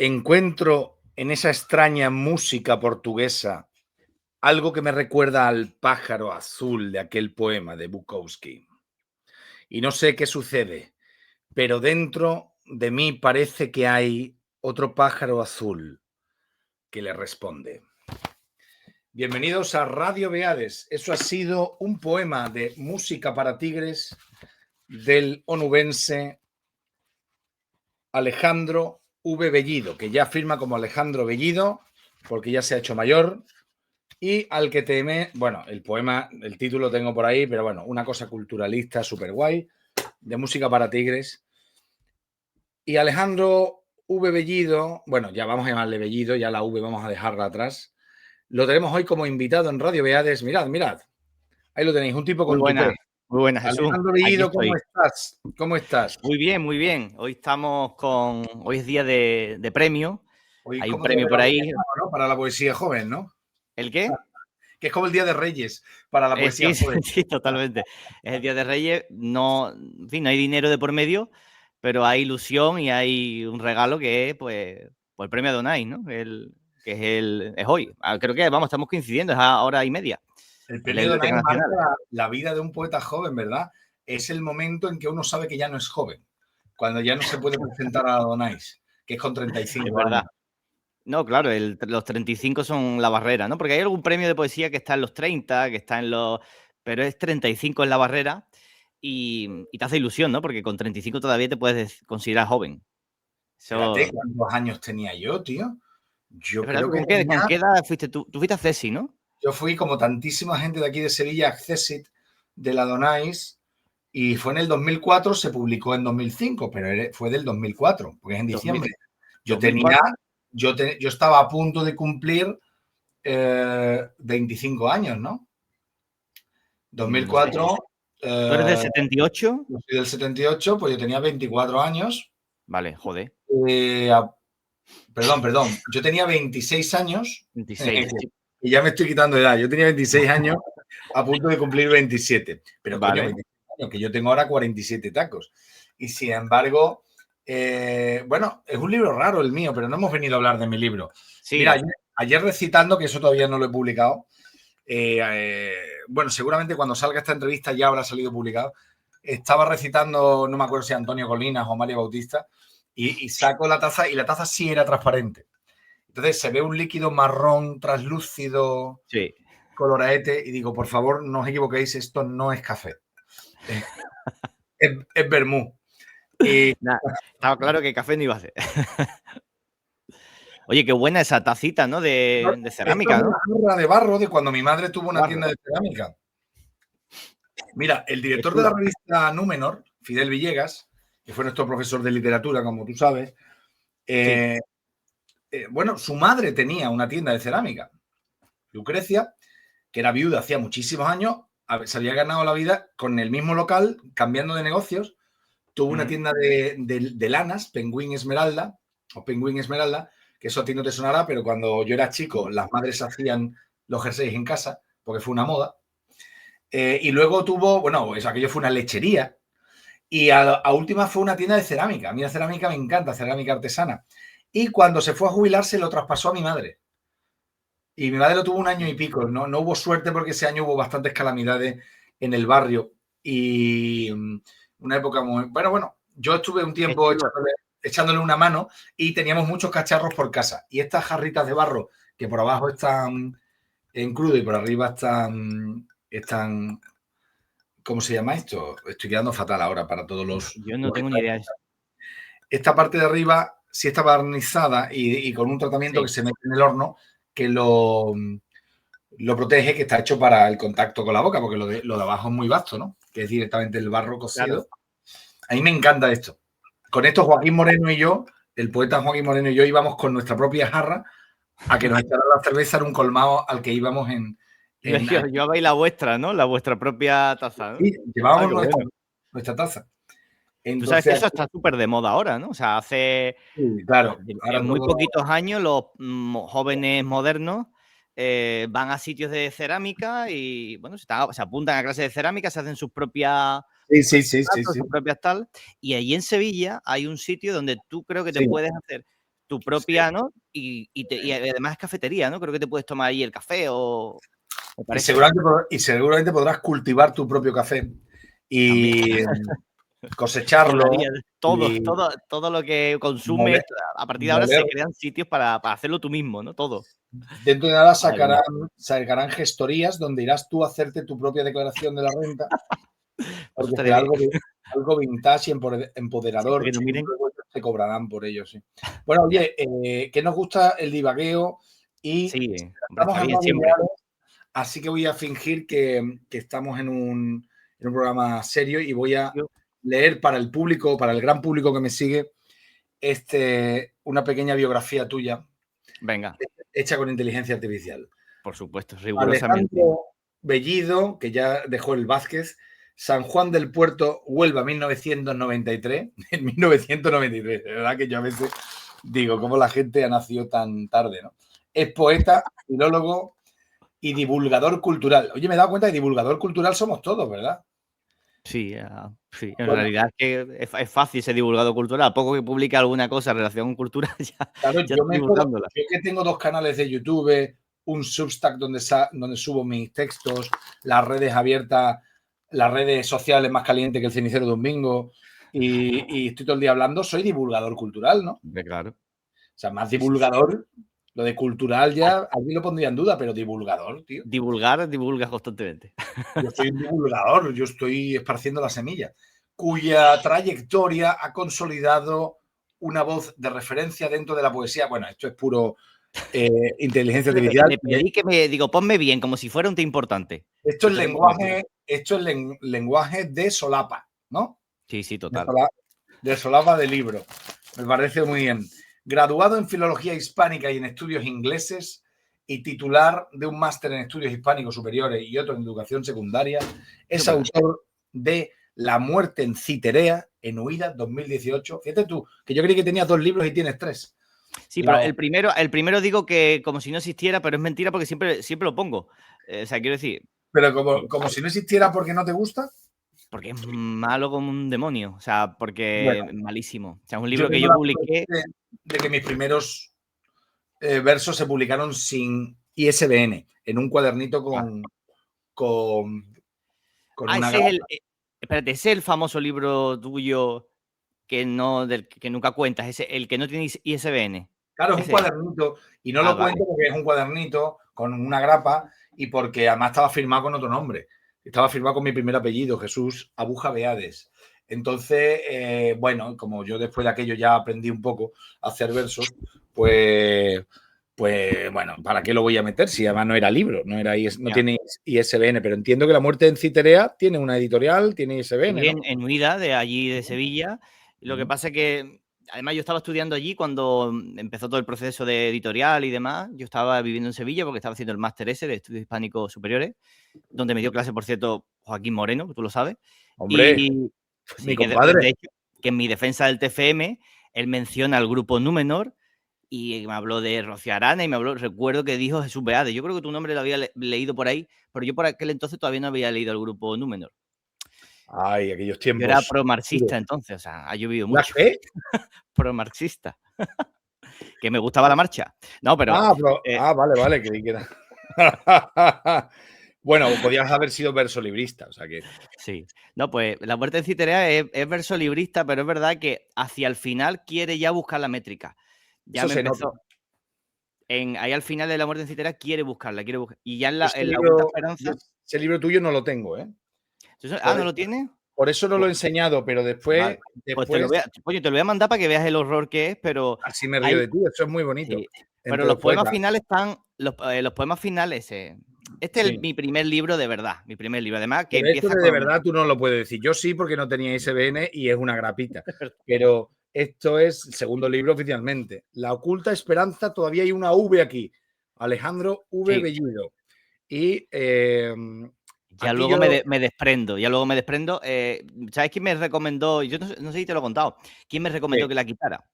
Encuentro en esa extraña música portuguesa algo que me recuerda al pájaro azul de aquel poema de Bukowski. Y no sé qué sucede, pero dentro de mí parece que hay otro pájaro azul que le responde. Bienvenidos a Radio Beades. Eso ha sido un poema de música para tigres del onubense Alejandro V. Bellido, que ya firma como Alejandro Bellido porque ya se ha hecho mayor. Y al que teme, bueno, el poema, el título lo tengo por ahí, pero bueno, una cosa culturalista súper guay, de música para tigres. Y Alejandro V. Bellido, bueno, ya vamos a llamarle Bellido, ya la V vamos a dejarla atrás. Lo tenemos hoy como invitado en Radio Beades. Mirad, mirad. Ahí lo tenéis, un tipo Muy con tupé. buena, Jesús. Alejandro Aquí Bellido, ¿cómo estoy. estás? ¿Cómo estás? Muy bien, muy bien. Hoy es día de premio. Hoy Hay un como Día premio de por los ahí. Reyes, ¿no? Para la poesía joven, ¿no? ¿El qué? Que es como el Día de Reyes para la poesía Sí, joven. sí, totalmente. Es el Día de Reyes. No, en fin, no hay dinero de por medio, pero hay ilusión y hay un regalo que es, pues el premio Adonais, ¿no? Es hoy. Creo que, vamos, estamos coincidiendo, es a hora y media. El El premio Euro Donay Internacional. marca la vida de un poeta joven, ¿verdad? Es el momento en que uno sabe que ya no es joven, cuando ya no se puede presentar a Donais, que es con Es 35 verdad. años. No, claro, los 35 son la barrera, ¿no? Porque hay algún premio de poesía que está en los 30, que está en los... Pero es 35 en la barrera y te hace ilusión, ¿no? Porque con 35 todavía te puedes considerar joven. Espérate, Eso... ¿cuántos años tenía yo, tío? Es Yo verdad, creo ¿tú que con tenía... qué edad fuiste tú? Tú fuiste a CESI, ¿no? Yo fui como tantísima gente de aquí de Sevilla, Accessit, de la Donais, y fue en el 2004, se publicó en 2005, pero fue del 2004, porque es en 2000, diciembre. Yo tenía... 2004. Yo estaba a punto de cumplir 25 años, ¿no? No sé. 2004, ¿Tú eres del 78? yo soy del 78, pues yo tenía 24 años. Vale, joder. Eh, perdón, yo tenía 26 años 26. y ya me estoy quitando de edad. Yo tenía 26 años a punto de cumplir 27. Pero coño, Vale. 26 años, que yo tengo ahora 47 tacos. Y sin embargo, bueno, es un libro raro el mío, pero no hemos venido a hablar de mi libro. Sí. Mira, ayer recitando, que eso todavía no lo he publicado, bueno, seguramente cuando salga esta entrevista ya habrá salido publicado. Estaba recitando, no me acuerdo si Antonio Colinas o Mario Bautista, y saco la taza y la taza sí era transparente. Entonces se ve un líquido marrón, translúcido, Sí. coloraete, y digo, por favor, no os equivoquéis, esto no es café. Es vermú. Y Nah, estaba claro que café no iba a hacer. Oye, qué buena esa tacita, ¿no? De esto cerámica, es ¿no? una jarra de barro de cuando mi madre tuvo una Barro. tienda de cerámica. Mira, el Qué director de la chula. revista Númenor, Fidel Villegas, que fue nuestro profesor de literatura, como tú sabes, Sí. bueno, su madre tenía una tienda de cerámica, Lucrecia, que era viuda hacía muchísimos años, se había ganado la vida con el mismo local, cambiando de negocios, tuvo una tienda de lanas, Penguin Esmeralda, o Penguin Esmeralda, que eso a ti no te sonará, pero cuando yo era chico, las madres hacían los jerseys en casa, porque fue una moda. Y luego tuvo, bueno, pues aquello fue una lechería. Y a última fue una tienda de cerámica. A mí la cerámica me encanta, cerámica artesana. Y cuando se fue a jubilar, se lo traspasó a mi madre. Y mi madre lo tuvo un año y pico. No hubo suerte porque ese año hubo bastantes calamidades en el barrio. Y una época muy... Bueno, yo estuve un Qué tiempo chulo. echándole una mano y teníamos muchos cacharros por casa. Y estas jarritas de barro que por abajo están en crudo y por arriba están ¿cómo se llama esto? Estoy quedando fatal ahora para todos Yo no los que tengo ni idea de eso. esta parte de arriba sí está barnizada y con un tratamiento Sí. que se mete en el horno que lo protege, que está hecho para el contacto con la boca, porque lo de abajo es muy vasto, ¿no? Que es directamente el barro cocido. Claro. A mí me encanta esto. Con esto Joaquín Moreno y yo, el poeta Joaquín Moreno y yo íbamos con nuestra propia jarra a que nos echaran la cerveza en un colmado al que íbamos en Llevabais la vuestra, ¿no? La vuestra propia taza, ¿no? sí, llevábamos Qué bueno. nuestra taza. Tú sabes que Entonces, eso está súper de moda ahora, ¿no? O sea, hace sí, claro, ahora en muy todo poquitos años los jóvenes modernos van a sitios de cerámica y, bueno, se apuntan a clases de cerámica, se hacen sus propias sí. platos, sus propias tal. Y allí en Sevilla hay un sitio donde tú creo que te Sí, puedes hacer tu propia, ¿no? Y además es cafetería, ¿no? Creo que te puedes tomar ahí el café o me Y parece. seguramente podrás cultivar tu propio café También. y cosecharlo Molaría. y Todo lo que consumes, moler, a partir de ahora moler. se crean sitios para hacerlo tú mismo, ¿no? Todo. Dentro de nada Madre mía. sacarán gestorías donde irás tú a hacerte tu propia declaración de la renta, Pues eso porque estaría será bien. algo vintage y Siempre empoderador. que nos Seguro miren. que luego te cobrarán por ello, sí. Bueno, Ya. oye, que nos gusta el divagueo y Sí, hombre, estamos está en bien modo siempre. ideales, así que voy a fingir que estamos en un programa serio y voy a Yo- leer para el público, para el gran público que me sigue, una pequeña biografía tuya Venga, hecha con inteligencia artificial. por supuesto, rigurosamente. Alejandro Bellido, que ya dejó el Vázquez, San Juan del Puerto, Huelva, 1993. En 1993, de verdad que yo a veces digo, cómo la gente ha nacido tan tarde, ¿no? Es poeta, filólogo y divulgador cultural. Oye, me he dado cuenta que divulgador cultural somos todos, ¿verdad? Sí, sí, en Bueno, realidad es que es fácil ser divulgador cultural. A poco que publique alguna cosa en relación con cultura, claro, ya está divulgándola. yo que tengo 2 canales de YouTube, un Substack donde subo mis textos, las redes abiertas, las redes sociales más calientes que el cenicero de un bingo, y estoy todo el día hablando, soy divulgador cultural, ¿no? Hombre, claro. O sea, más Sí, sí, sí. divulgador, lo de cultural ya alguien lo pondría en duda, pero divulgador, tío. Divulgas constantemente. Yo soy un divulgador, yo estoy esparciendo la semilla, cuya trayectoria ha consolidado una voz de referencia dentro de la poesía. Bueno, esto es puro inteligencia artificial. Le pedí que me digo, ponme bien, como si fuera un té importante. Esto es Entonces le pongo así. lenguaje de solapa, ¿no? Sí, sí, De, total. sola, de solapa de libro. Me parece muy bien. Graduado en Filología Hispánica y en Estudios Ingleses y titular de un máster en Estudios Hispánicos Superiores y otro en Educación Secundaria, es autor de La muerte en Citerea, en Huida, 2018. Fíjate tú, que yo creí que tenías 2 libros y tienes 3. Sí, pero el primero digo que como si no existiera, pero es mentira porque siempre lo pongo. O sea, quiero decir, Pero como si no existiera porque no te gusta. porque es malo como un demonio. O sea, porque Bueno, es malísimo. O sea, es un yo libro que tengo yo la publiqué. suerte de que mis primeros versos se publicaron sin ISBN, en un cuadernito con una Ese es grapa. espérate, ese es el famoso libro tuyo que nunca cuentas, ese, el que no tiene ISBN. Claro, es un Ese es. cuadernito y no lo Vale. cuento porque es un cuadernito con una grapa y porque además estaba firmado con otro nombre. Estaba firmado con mi primer apellido, Jesús Abuja Beades. Entonces, bueno, como yo después de aquello ya aprendí un poco a hacer versos, pues bueno, ¿para qué lo voy a meter si además no era libro, no tiene ISBN? Pero entiendo que La muerte en Citerea tiene una editorial, tiene ISBN, Sí, ¿no? en Huida, de allí de Sevilla. Lo que pasa es que, además, yo estaba estudiando allí cuando empezó todo el proceso de editorial y demás. Yo estaba viviendo en Sevilla porque estaba haciendo el máster ese de Estudios Hispánicos Superiores, donde me dio clase, por cierto, Joaquín Moreno, que tú lo sabes. Hombre, Y mi sí, que compadre. de hecho, que en mi defensa del TFM, él menciona al grupo Númenor y me habló de Rocío Arana y recuerdo que dijo Jesús Beade. Yo creo que tu nombre lo había leído por ahí, pero yo por aquel entonces todavía no había leído el grupo Númenor. Ay, aquellos Yo era tiempos. pro-marxista entonces, o sea, ha llovido ¿La mucho. qué? Pro-marxista. Que me gustaba la marcha. No, pero Vale, creí que era. Bueno, podías haber sido versolibrista, o sea que. sí. No, pues La muerte en Citerea es versolibrista, pero es verdad que hacia el final quiere ya buscar la métrica. Ya Eso me se nota. empezó. Ahí al final de La muerte en Citerea quiere buscarla. Y ya Ese en la Oculta yo Esperanza. ese libro tuyo no lo tengo, ¿eh? Por ¿No e lo tienes? por eso no lo he enseñado, pero Vale, después pues te lo voy a, oye, te lo voy a mandar para que veas el horror que es, pero así me río hay, de ti, eso es muy bonito. sí, pero Entre los los poemas poetas. finales están, los poemas finales, este es Sí. mi primer libro de verdad, mi primer libro, además que Pero esto empieza de con, verdad tú no lo puedes decir. Yo sí, porque no tenía ISBN y es una grapita. Pero esto es el segundo libro oficialmente. La oculta esperanza, todavía hay una V aquí. Alejandro V. sí, Bellido. Y ya aquí luego yo. me desprendo, ¿sabes quién me recomendó? Yo no sé si te lo he contado, ¿quién me recomendó que la quitara?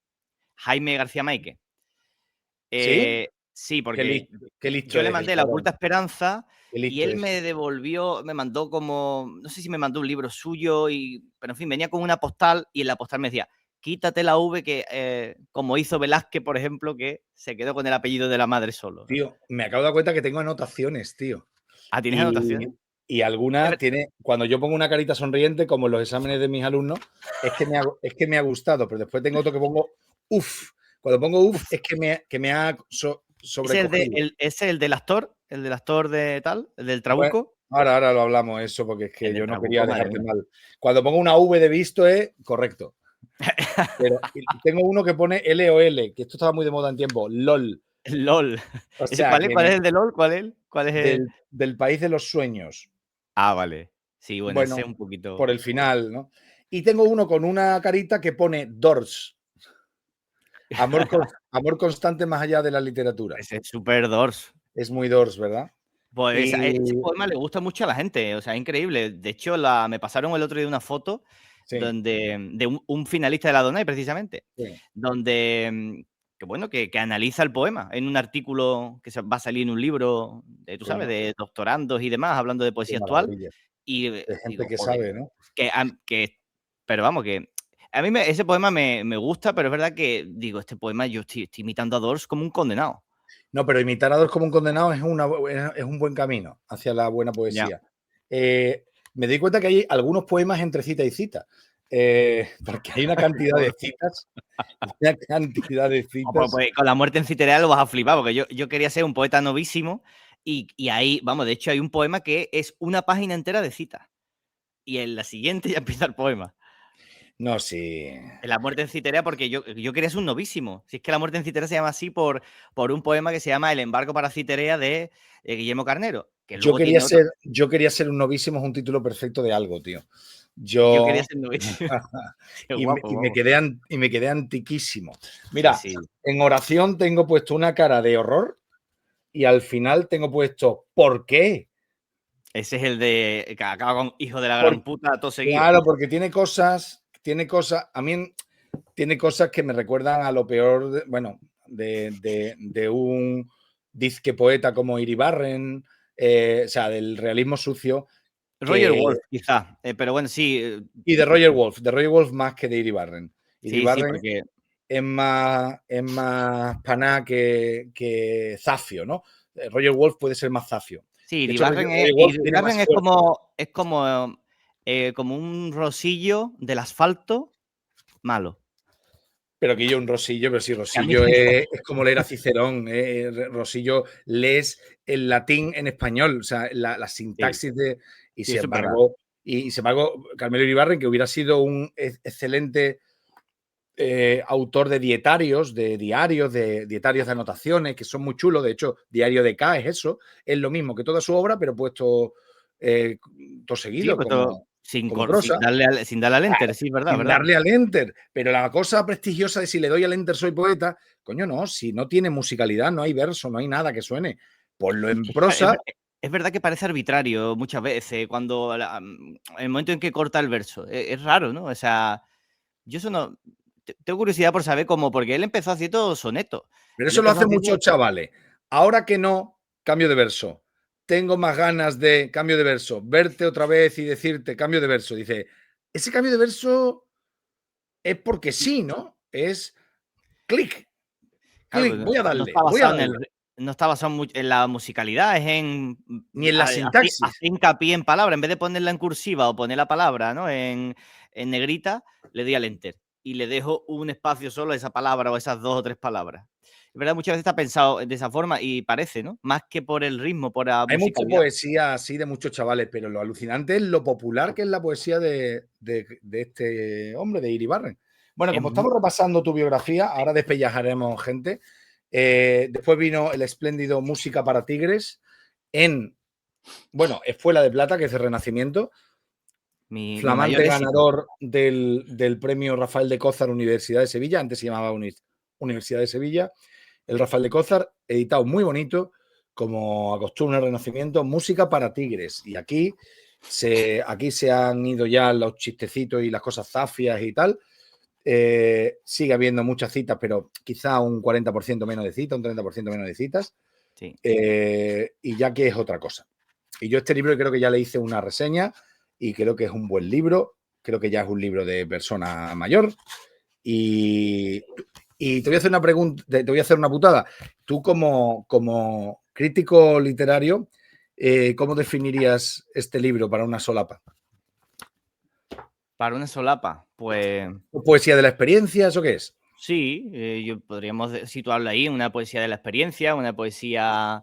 Jaime García Maike. ¿Sí? Sí, Qué porque listo, qué listo yo le es el mandé La cabrón. Oculta Esperanza Qué y listo él es. me devolvió, me mandó como, no sé si me mandó un libro suyo, pero en fin, venía con una postal y en la postal me decía, quítate la V que, como hizo Velázquez, por ejemplo, que se quedó con el apellido de la madre solo, ¿no? Tío, me acabo de dar cuenta que tengo anotaciones, tío. Ah, ¿tienes anotaciones? Y alguna tiene, cuando yo pongo una carita sonriente, como en los exámenes de mis alumnos, es que me ha gustado, pero después tengo otro que pongo uff. Cuando pongo uff, es que me ha sobrecogido. ¿Ese es el del actor? ¿El del actor de tal? ¿El del Bueno, Trabuco? ahora lo hablamos eso, porque es El que del yo no quería Trabuco, madre dejarte mía. mal. Cuando pongo una V de visto es correcto. Pero tengo uno que pone LOL, que esto estaba muy de moda en tiempo, LOL. LOL. O ¿Ese sea, cuál es? ¿Cuál es el de LOL? ¿Cuál es? ¿Cuál es el? del país de los sueños. Ah, vale. Sí, bueno, ese Bueno, es un poquito. por el final, ¿no? Y tengo uno con una carita que pone Doors. Amor constante más allá de la literatura. Ese es Super Doors. Es muy Doors, ¿verdad? Pues ese Y poema le gusta mucho a la gente, o sea, es increíble. De hecho, me pasaron el otro día una foto sí, donde de un finalista de la Donai, precisamente, sí, donde que bueno, que analiza el poema en un artículo que va a salir en un libro, tú sabes, coño, de doctorandos y demás, hablando de qué poesía actual. maravilla. Y De gente digo, que joder, sabe, ¿no? pero vamos, que a mí ese poema me gusta, pero es verdad que digo, este poema yo estoy imitando a Doors como un condenado. No, pero imitar a Doors como un condenado es un buen camino hacia la buena Ya. poesía. Me doy cuenta que hay algunos poemas entre cita y cita. Porque hay una cantidad de citas. Una cantidad de citas. Con la muerte en Citerea lo vas a flipar, porque yo quería ser un poeta novísimo y ahí, vamos, de hecho hay un poema que es una página entera de citas. Y en la siguiente ya empieza el poema. No, sí. En la muerte en Citerea, porque yo quería ser un novísimo. Si es que la muerte en Citerea se llama así por un poema que se llama El embarco para Citerea de Guillermo Carnero, que luego tiene otro. Yo quería ser un novísimo, es un título perfecto de algo, tío. Yo Yo quería ser novísimo. Qué y guapo, vamos. me quedé antiquísimo. Sí, Mira, sí. en oración tengo puesto una cara de horror y al final tengo puesto ¿por qué? Ese es el de que acaba con hijo de la gran Por- puta, todo seguido. claro, porque tiene cosas, a mí tiene cosas que me recuerdan a lo peor, bueno, de un disque poeta como Iribarren, o sea, del realismo sucio, Roger que, Wolf, quizá. Pero bueno, sí. y de Roger Wolf más que de Iribarren. Sí, sí, Iribarren porque. es más paná que zafio, ¿no? Roger Wolf puede ser más zafio. Sí, De hecho, Iribarren Roger Wolf tiene Iribarren más fuerza. como un rosillo del asfalto malo. Pero que yo un Rosillo, pero sí, Que a mí Rosillo es como leer a Cicerón. Rosillo lees el latín en español, o sea, la sí, sintaxis de. Y sí, sin eso es verdad. embargo, sin embargo, Carmelo Iribarren, que hubiera sido un excelente autor de dietarios, de diarios, de dietarios de anotaciones, que son muy chulos. De hecho, Diario de K es eso, es lo mismo que toda su obra, pero puesto todo Sí, seguido, pues todo como prosa. sin darle al enter, sí, verdad, Sin verdad. darle al enter. Pero la cosa prestigiosa de si le doy al enter soy poeta, coño, no, si no tiene musicalidad, no hay verso, no hay nada que suene. Ponlo en prosa. Es verdad que parece arbitrario muchas veces cuando el momento en que corta el verso. Es raro, ¿no? O sea, yo eso no. Tengo curiosidad por saber cómo, porque él empezó haciendo sonetos. Pero Él eso lo empezó hacen muchos haciendo. chavales. Ahora que no, cambio de verso. Tengo más ganas de cambio de verso. Verte otra vez y decirte cambio de verso. Dice, ese cambio de verso es porque sí, ¿no? Es clic, Claro, clic, pero voy a no darle, está voy a basado darle. no está basado en la musicalidad, es en Ni en la sintaxis. hacer hincapié en palabra. En vez de ponerla en cursiva o poner la palabra, ¿no? En negrita, le doy al enter y le dejo un espacio solo a esa palabra o esas dos o tres palabras. Es verdad, muchas veces está pensado de esa forma y parece, ¿no? Más que por el ritmo, por la Hay mucha musicalidad. poesía así de muchos chavales, pero lo alucinante es lo popular que es la poesía de este hombre, de Iribarren. Bueno, Es como mu- estamos repasando tu biografía, ahora despellejaremos gente. Después vino el espléndido Música para Tigres bueno, Espuela de Plata, que es el Renacimiento, mi mayor flamante éxito. ganador del premio Rafael de Cózar Universidad de Sevilla, antes se llamaba Universidad de Sevilla. El Rafael de Cózar, editado muy bonito, como acostumbra el Renacimiento, Música para Tigres. Y aquí se han ido ya los chistecitos y las cosas zafias y tal. Sigue habiendo muchas citas, pero quizá un 40% menos de citas, un 30% menos de citas. Sí. Y ya que es otra cosa. Y yo este libro creo que ya le hice una reseña y creo que es un buen libro. Creo que ya es un libro de persona mayor Y, y te voy a hacer una pregunta, te voy a hacer una putada. Tú como crítico literario, ¿cómo definirías este libro para una solapa? Para una solapa, pues ¿Poesía de la experiencia? ¿Eso qué es? sí, podríamos situarlo ahí, una poesía de la experiencia, una poesía,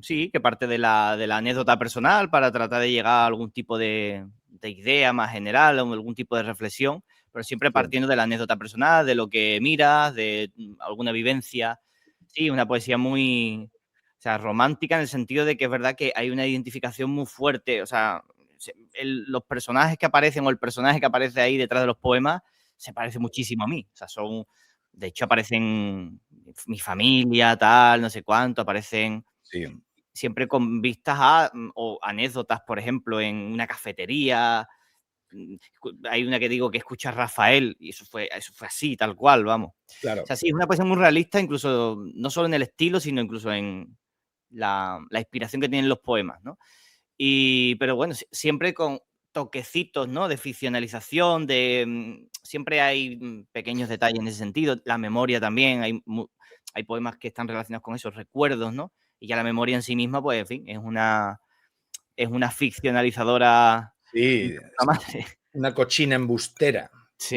sí, que parte de la anécdota personal para tratar de llegar a algún tipo de idea más general, o algún tipo de reflexión, pero siempre Sí. partiendo de la anécdota personal, de lo que miras, de alguna vivencia. Sí, una poesía muy, o sea, romántica en el sentido de que es verdad que hay una identificación muy fuerte, o sea, los personajes que aparecen o el personaje que aparece ahí detrás de los poemas se parece muchísimo a mí. O sea, son, de hecho, aparecen mi familia, tal, no sé cuánto, aparecen Sí. siempre con vistas a o anécdotas, por ejemplo, en una cafetería. Hay una que digo que escucha a Rafael y eso fue así, tal cual, vamos. Claro. O sea, sí, es una poesía muy realista, incluso no solo en el estilo, sino incluso en la inspiración que tienen los poemas, ¿no? Pero bueno, siempre con toquecitos, ¿no? De ficcionalización, siempre hay pequeños detalles en ese sentido. La memoria también, hay poemas que están relacionados con esos recuerdos, ¿no? Y ya la memoria en sí misma, pues, en fin, es una ficcionalizadora. Sí, una cochina embustera. Sí,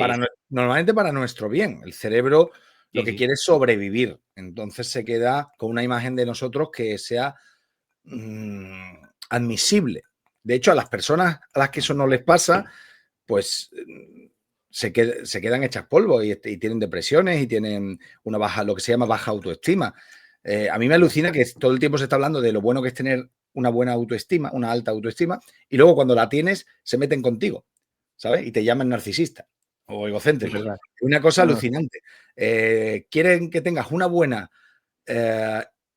Normalmente para nuestro bien. El cerebro lo sí, que sí. quiere es sobrevivir. Entonces se queda con una imagen de nosotros que sea admisible. De hecho, a las personas a las que eso no les pasa, pues se quedan hechas polvo y tienen depresiones y tienen una baja, lo que se llama baja autoestima. A mí me alucina que todo el tiempo se está hablando de lo bueno que es tener una buena autoestima, una alta autoestima, y luego cuando la tienes se meten contigo, ¿sabes? Y te llaman narcisista o egocéntrico. Verdad. Una cosa No, no, alucinante. Quieren que tengas una buena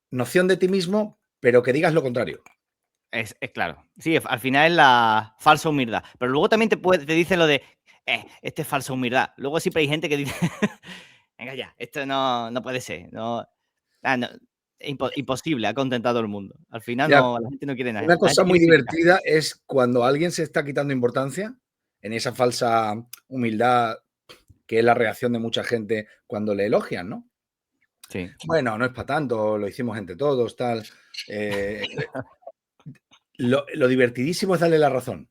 noción de ti mismo, pero que digas lo contrario. es claro. Sí, al final es la falsa humildad. Pero luego también te dicen lo de, este es falsa humildad. Luego siempre hay gente que dice, venga ya, esto no puede ser. No, no, imposible, ha contentado el mundo. Al final Mira, no, la gente no quiere nada. una La cosa gente muy quiere criticar. divertida es cuando alguien se está quitando importancia en esa falsa humildad que es la reacción de mucha gente cuando le elogian, ¿no? Sí. Bueno, no es para tanto, lo hicimos entre todos, tal. Eh, lo divertidísimo es darle la razón.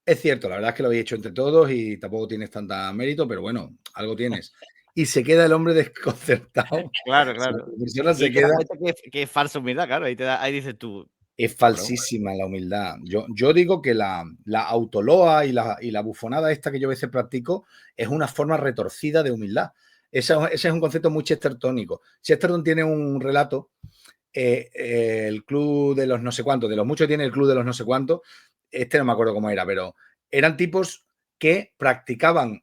Es cierto, la verdad es que lo habéis hecho entre todos y tampoco tienes tanta mérito, pero bueno, algo tienes. Y se queda el hombre desconcertado. Claro, La claro. persona Y se ahí te das queda. cuenta que es falsa humildad, claro. Ahí dices tú, Es cabrón. falsísima la humildad. Yo digo que la autoloa y la bufonada esta que yo a veces practico es una forma retorcida de humildad. Ese es un concepto muy chestertónico. Chesterton tiene un relato, el club de los no sé cuántos, de los muchos tiene el club de los no sé cuántos, este no me acuerdo cómo era, pero eran tipos que practicaban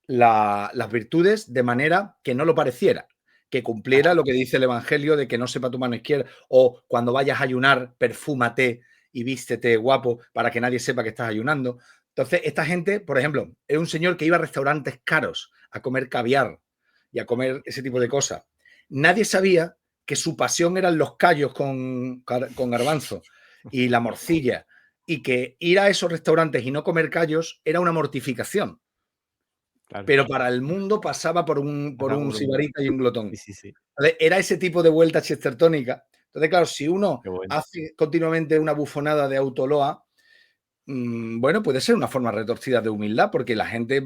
las virtudes de manera que no lo pareciera, que cumpliera lo que dice el Evangelio de que no sepa tu mano izquierda, o cuando vayas a ayunar, perfúmate y vístete guapo para que nadie sepa que estás ayunando. Entonces, esta gente, por ejemplo, era un señor que iba a restaurantes caros a comer caviar y a comer ese tipo de cosas. Nadie sabía que su pasión eran los callos con garbanzo y la morcilla, y que ir a esos restaurantes y no comer callos era una mortificación. Claro. Pero para el mundo pasaba por Acá un por un mundo. sibarita y un glotón. Sí, sí, sí. Era ese tipo de vuelta chestertónica. Entonces, claro, si uno Qué bueno. hace continuamente una bufonada de autoloa, bueno, puede ser una forma retorcida de humildad, porque la gente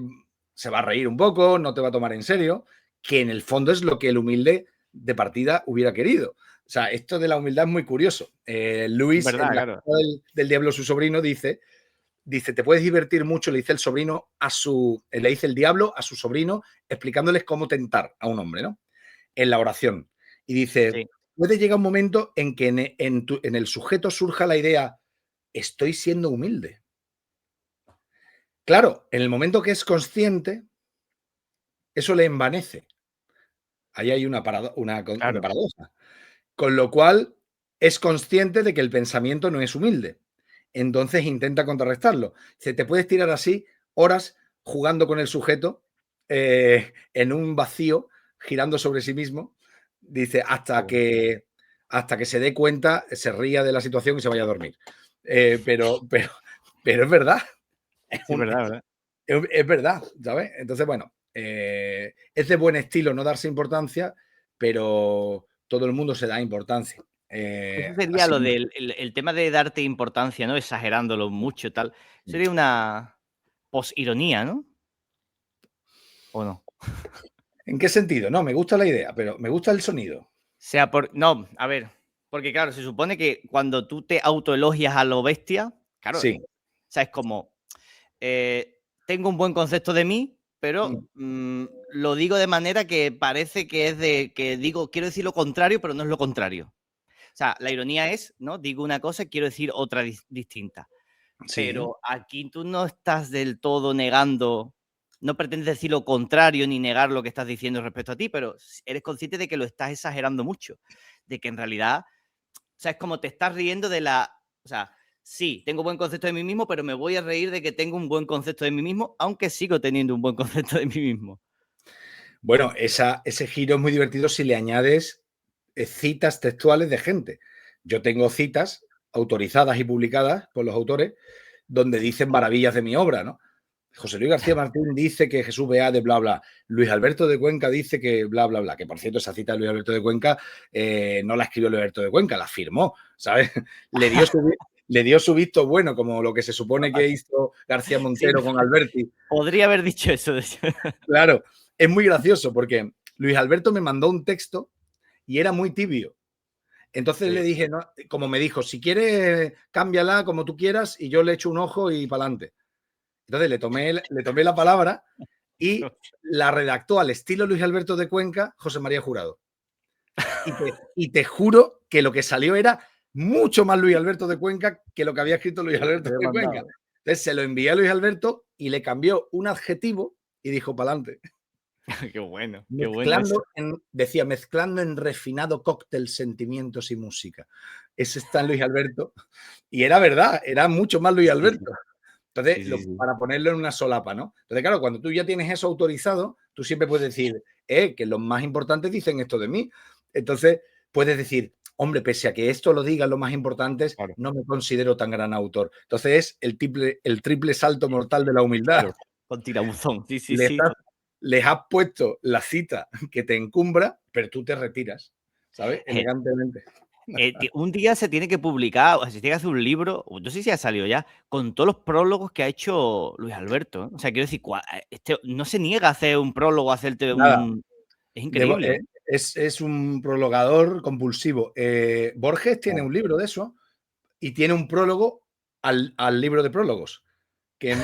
se va a reír un poco, no te va a tomar en serio, que en el fondo es lo que el humilde de partida hubiera querido. O sea, esto de la humildad es muy curioso. Es Luis, verdad, en la claro. del diablo, su sobrino, dice, te puedes divertir mucho, le dice el sobrino le dice el diablo a su sobrino, explicándoles cómo tentar a un hombre, ¿no? En la oración. Y dice, Sí. puede llegar un momento en que en el sujeto surja la idea, estoy siendo humilde. Claro, en el momento que es consciente, eso le envanece. Ahí hay una Claro. paradoja. Con lo cual, es consciente de que el pensamiento no es humilde. Entonces intenta contrarrestarlo. Se te puedes tirar así horas jugando con el sujeto en un vacío, girando sobre sí mismo, dice, hasta que se dé cuenta, se ría de la situación y se vaya a dormir. Pero es verdad. Es, Sí, es verdad, ¿verdad? es verdad, ¿sabes? Entonces, bueno, Es de buen estilo no darse importancia, pero todo el mundo se da importancia. Eso sería Así, lo del el tema de darte importancia, ¿no? Exagerándolo mucho, tal. Sería una posironía, ¿no? ¿O no? ¿en qué sentido? No, me gusta la idea, pero me gusta el sonido. O sea, no, a ver, porque claro, se supone que cuando tú te autoelogias a lo bestia, claro, Sí. o sea, es como, tengo un buen concepto de mí, pero lo digo de manera que parece que es de que digo, quiero decir lo contrario, pero no es lo contrario. O sea, la ironía es, ¿no? Digo una cosa y quiero decir otra distinta. Sí. Pero aquí tú no estás del todo negando, no pretendes decir lo contrario ni negar lo que estás diciendo respecto a ti, pero eres consciente de que lo estás exagerando mucho, de que en realidad, o sea, es como te estás riendo de o sea, sí, tengo buen concepto de mí mismo, pero me voy a reír de que tengo un buen concepto de mí mismo, aunque sigo teniendo un buen concepto de mí mismo. Bueno, ese giro es muy divertido si le añades citas textuales de gente. Yo tengo citas autorizadas y publicadas por los autores donde dicen maravillas de mi obra, ¿no? José Luis García Martín dice que Jesús Bea de bla, bla. Luis Alberto de Cuenca dice que bla, bla, bla. Que, por cierto, esa cita de Luis Alberto de Cuenca no la escribió Luis Alberto de Cuenca, la firmó, ¿sabes? Le dio su visto bueno, como lo que se supone que hizo García Sí, Montero con Alberti. podría haber dicho eso. De hecho. Claro, es muy gracioso porque Luis Alberto me mandó un texto y era muy tibio. Entonces le dije, no, como me dijo, si quieres, cámbiala como tú quieras y yo le echo un ojo y para adelante. Entonces le tomé la palabra y la redactó al estilo Luis Alberto de Cuenca, José María Jurado. Y te juro que lo que salió era mucho más Luis Alberto de Cuenca que lo que había escrito Luis Alberto de Cuenca. Entonces se lo envié a Luis Alberto y le cambió un adjetivo y dijo para adelante. Qué bueno, qué bueno eso. Decía, mezclando en refinado cóctel sentimientos y música. Ese está en Luis Alberto. Y era verdad, era mucho más Luis Alberto. Entonces, para ponerlo en una solapa, ¿no? Entonces, claro, cuando tú ya tienes eso autorizado, tú siempre puedes decir, que los más importantes dicen esto de mí. Entonces, puedes decir, hombre, pese a que esto lo digan los más importantes, Claro. no me considero tan gran autor. Entonces, es el triple salto mortal de la humildad. Claro, con tirabuzón. Sí, sí, sí. Les has puesto la cita que te encumbra, pero tú te retiras, ¿sabes? Elegantemente. Un día se tiene que publicar, o se tiene que hacer un libro, no sé si ha salido ya, con todos los prólogos que ha hecho Luis Alberto, ¿eh? O sea, quiero decir, no se niega a hacer un prólogo, a hacerte un... Es increíble, ¿eh? Es un prologador compulsivo. Borges tiene un libro de eso y tiene un prólogo al libro de prólogos, que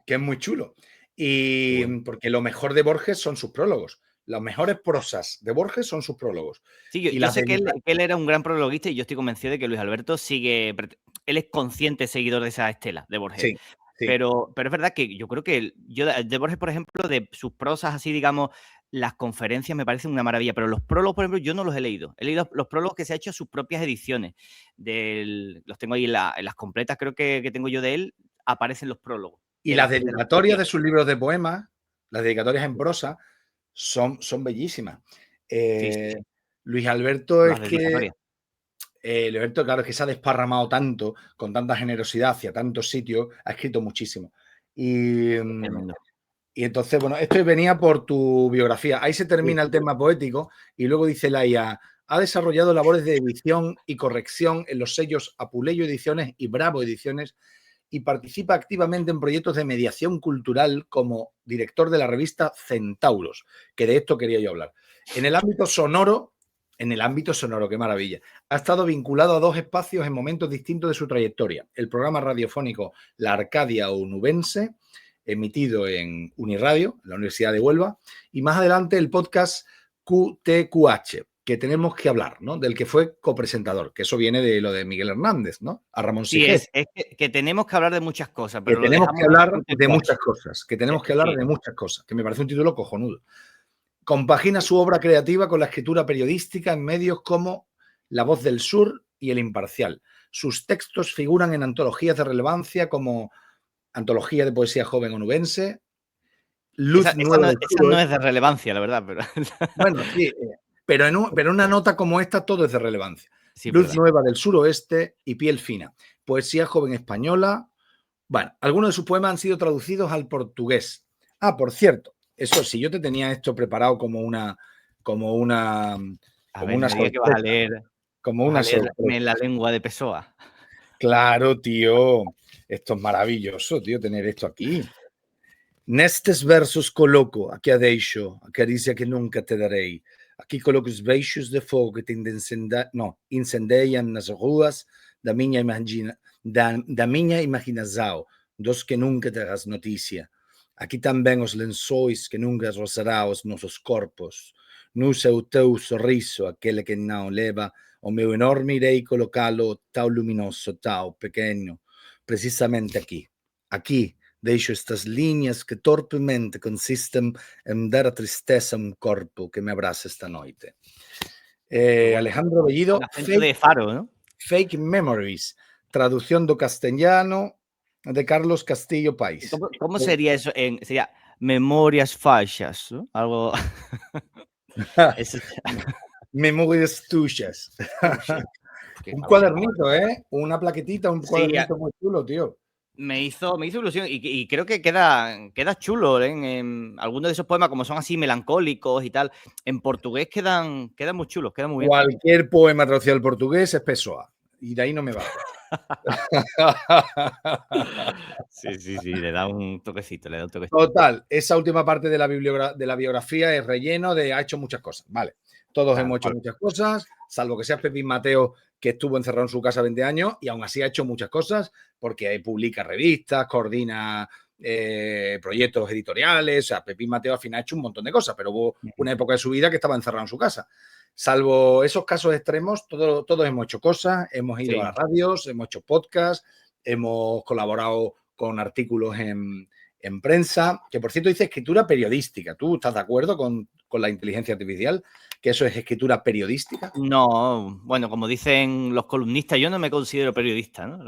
es muy chulo. Y porque lo mejor de Borges son sus prólogos. Las mejores prosas de Borges son sus prólogos. Sí, yo sé que él era un gran prologuista y yo estoy convencido de que Luis Alberto él es consciente seguidor de esa estela de Borges. Sí, sí. Pero es verdad que yo creo que yo de Borges, por ejemplo, de sus prosas así, digamos, las conferencias me parecen una maravilla, pero los prólogos, por ejemplo, yo no los he leído. He leído los prólogos que se ha hecho a sus propias ediciones. Los tengo ahí en las completas, creo que tengo yo de él, aparecen los prólogos. Y las dedicatorias de sus libros de poemas, las dedicatorias en prosa, son bellísimas. Sí. Luis Alberto Las dedicatorias. Luis Alberto, claro, es que se ha desparramado tanto, con tanta generosidad hacia tantos sitios, ha escrito muchísimo. Y entonces, bueno, esto venía por tu biografía. Ahí se termina el tema poético y luego dice la IA, ha desarrollado labores de edición y corrección en los sellos Apuleyo Ediciones y Bravo Ediciones y participa activamente en proyectos de mediación cultural como director de la revista Centauros, que de esto quería yo hablar. En el ámbito sonoro, qué maravilla, ha estado vinculado a dos espacios en momentos distintos de su trayectoria. El programa radiofónico La Arcadia Onubense, emitido en Uniradio, en la Universidad de Huelva, y más adelante el podcast QTQH, que tenemos que hablar, ¿no? Del que fue copresentador, que eso viene de lo de Miguel Hernández, ¿no? A Ramón Sigés. Sí, es que tenemos que hablar de muchas cosas, pero que tenemos que hablar de muchas cosas, que me parece un título cojonudo. Compagina su obra creativa con la escritura periodística en medios como La Voz del Sur y El Imparcial. Sus textos figuran en antologías de relevancia como Antología de Poesía Joven Onubense, Luz Nueva del Sur. Esa no es de relevancia, la verdad, pero... Bueno, sí, pero en una nota como esta todo es de relevancia. Sí, Luz verdad. Nueva del Suroeste y Piel Fina. Poesía joven española. Bueno, algunos de sus poemas han sido traducidos al portugués. Ah, por cierto, Eso, si yo te tenía esto preparado como una A ver, no me digas que sorpresa, como una sorpresa. la lengua de Pessoa. Claro, tío. Esto es maravilloso, tío, tener esto aquí. Nestes versos coloco, aqui a deixo, a caricia que nunca te darei. Aqui coloco os beijos de fogo que te incendeiam nas ruas da minha imaginação, dos que nunca terás notícia. Aqui também os lençóis que nunca rozará os nossos corpos. No seu teu sorriso, aquele que não leva o meu enorme, irei colocá-lo tão luminoso, tão pequeno, precisamente aqui. Aqui, deixo estas linhas que torpemente consistem em dar a tristeza a un corpo que me abraza esta noite. Alejandro Bellido, de Faro, ¿no? Fake Memories, traducción do castellano de Carlos Castillo País. ¿Cómo sería eso? Sería memorias falsas, ¿no? Algo... Memorias tuyas. Un cuadernito, ¿eh? Una plaquetita, un cuadernito muy chulo, tío. Me hizo ilusión y creo que queda chulo, ¿eh? En algunos de esos poemas, como son así melancólicos y tal, en portugués quedan muy chulos, quedan muy bien. Cualquier poema traducido al portugués es Pessoa, y de ahí no me va. Sí, le da un toquecito, Total, esa última parte de la biografía es relleno de ha hecho muchas cosas, vale. Todos hemos hecho muchas cosas, salvo que sea Pepín Mateo, que estuvo encerrado en su casa 20 años y aún así ha hecho muchas cosas porque publica revistas, coordina proyectos editoriales. O sea, Pepín Mateo al final ha hecho un montón de cosas, pero hubo una época de su vida que estaba encerrado en su casa. Salvo esos casos extremos, todos hemos hecho cosas, hemos ido a las radios, hemos hecho podcasts, hemos colaborado con artículos en prensa, que por cierto dice escritura periodística. ¿Tú estás de acuerdo con la inteligencia artificial? ¿Que eso es escritura periodística? No, bueno, como dicen los columnistas, yo no me considero periodista, ¿no?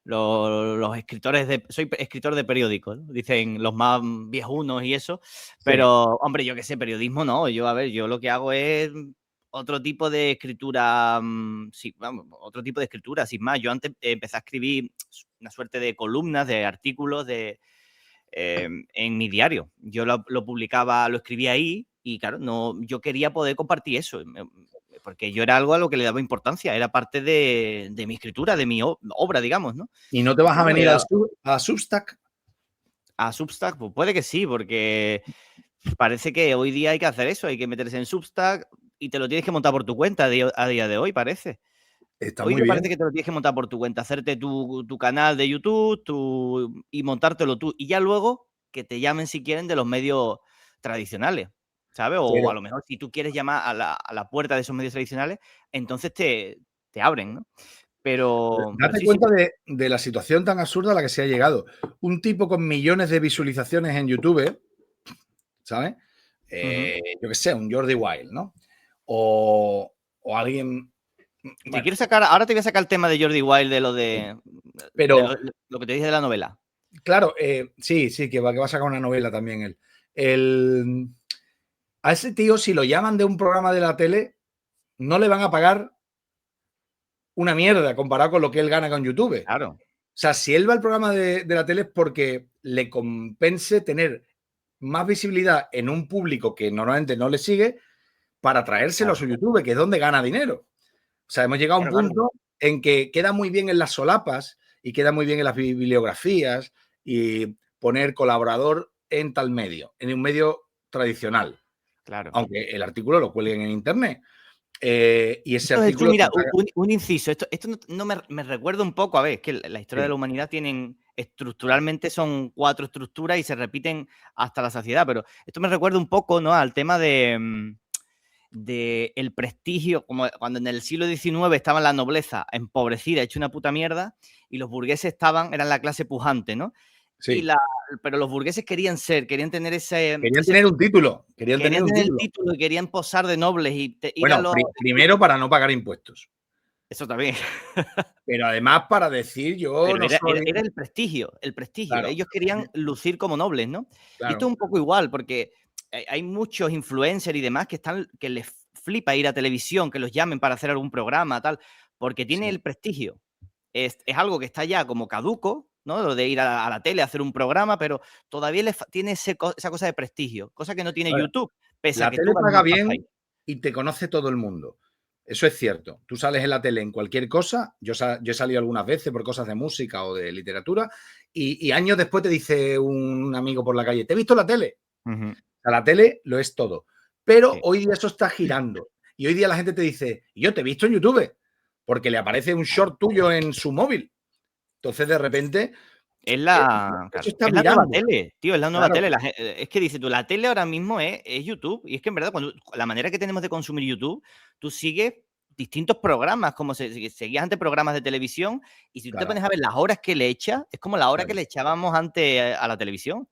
Los escritores soy escritor de periódicos, ¿no? Dicen los más viejunos y eso, pero hombre, yo qué sé, periodismo no, yo lo que hago es otro tipo de escritura, otro tipo de escritura, sin más. Yo antes empecé a escribir una suerte de columnas, de artículos en mi diario. Yo lo publicaba, lo escribía ahí y claro, yo quería poder compartir eso, porque yo era algo a lo que le daba importancia, era parte de mi escritura, de mi obra, digamos, ¿no? ¿Y no te vas a venir a Substack? A Substack, pues puede que sí, porque parece que hoy día hay que hacer eso, hay que meterse en Substack y te lo tienes que montar por tu cuenta a día de hoy, parece. Hoy me parece que te lo tienes que montar por tu cuenta, hacerte tu canal de YouTube y montártelo tú. Y ya luego que te llamen si quieren de los medios tradicionales, ¿sabes? O a lo mejor si tú quieres llamar a la puerta de esos medios tradicionales, entonces te abren, ¿no? Pero date cuenta de la situación tan absurda a la que se ha llegado. Un tipo con millones de visualizaciones en YouTube, ¿sabes? Yo qué sé, un Jordi Wild, ¿no? O alguien... Ahora te voy a sacar el tema de Jordi Wild de lo que te dije de la novela. Claro, sí, que va a sacar una novela también él. A ese tío, si lo llaman de un programa de la tele, no le van a pagar una mierda comparado con lo que él gana con YouTube. Claro. O sea, si él va al programa de la tele es porque le compense tener más visibilidad en un público que normalmente no le sigue para traérselo a su YouTube, que es donde gana dinero. O sea, hemos llegado a un punto en que queda muy bien en las solapas y queda muy bien en las bibliografías y poner colaborador en tal medio, en un medio tradicional. Claro. Aunque el artículo lo cuelguen en internet. Y ese artículo... Mira, un inciso. Esto no me recuerda un poco, a ver, es que la historia de la humanidad estructuralmente son 4 estructuras y se repiten hasta la saciedad, pero esto me recuerda un poco, ¿no?, al tema de el prestigio, como cuando en el siglo XIX estaba la nobleza empobrecida, hecha una puta mierda, y los burgueses eran la clase pujante, ¿no? Sí. Pero los burgueses querían tener ese... Querían tener un título. Querían tener el título y querían posar de nobles. Primero para no pagar impuestos. Eso también. Pero además para decir era el prestigio. Claro. Ellos querían lucir como nobles, ¿no? Claro. Y esto es un poco igual, porque hay muchos influencers y demás que les flipa ir a televisión, que los llamen para hacer algún programa, tal, porque tiene el prestigio. Es algo que está ya como caduco, ¿no? Lo de ir a la tele, a hacer un programa, pero todavía tiene esa cosa de prestigio, cosa que no tiene Ahora, YouTube, pese a la que tú tele ganas paga más pasta ahí. bien y te conoce todo el mundo. Eso es cierto. Tú sales en la tele en cualquier cosa. Yo he salido algunas veces por cosas de música o de literatura y años después te dice un amigo por la calle, ¿te he visto en la tele? Ujú. O sea, la tele lo es todo. Pero Sí. hoy día eso está girando. Y hoy día la gente te dice, yo te he visto en YouTube, porque le aparece un Claro. short tuyo en su móvil. Entonces, de repente, Es eso claro, está es la nueva virando. tele, tío, es la nueva Claro, tele. Es que dices tú, la tele ahora mismo es YouTube. Y es que en verdad, la manera que tenemos de consumir YouTube, tú sigues distintos programas, como seguías antes programas de televisión, y si tú te claro, pones a ver las horas que le echas, es como la hora claro. que le echábamos antes a la televisión,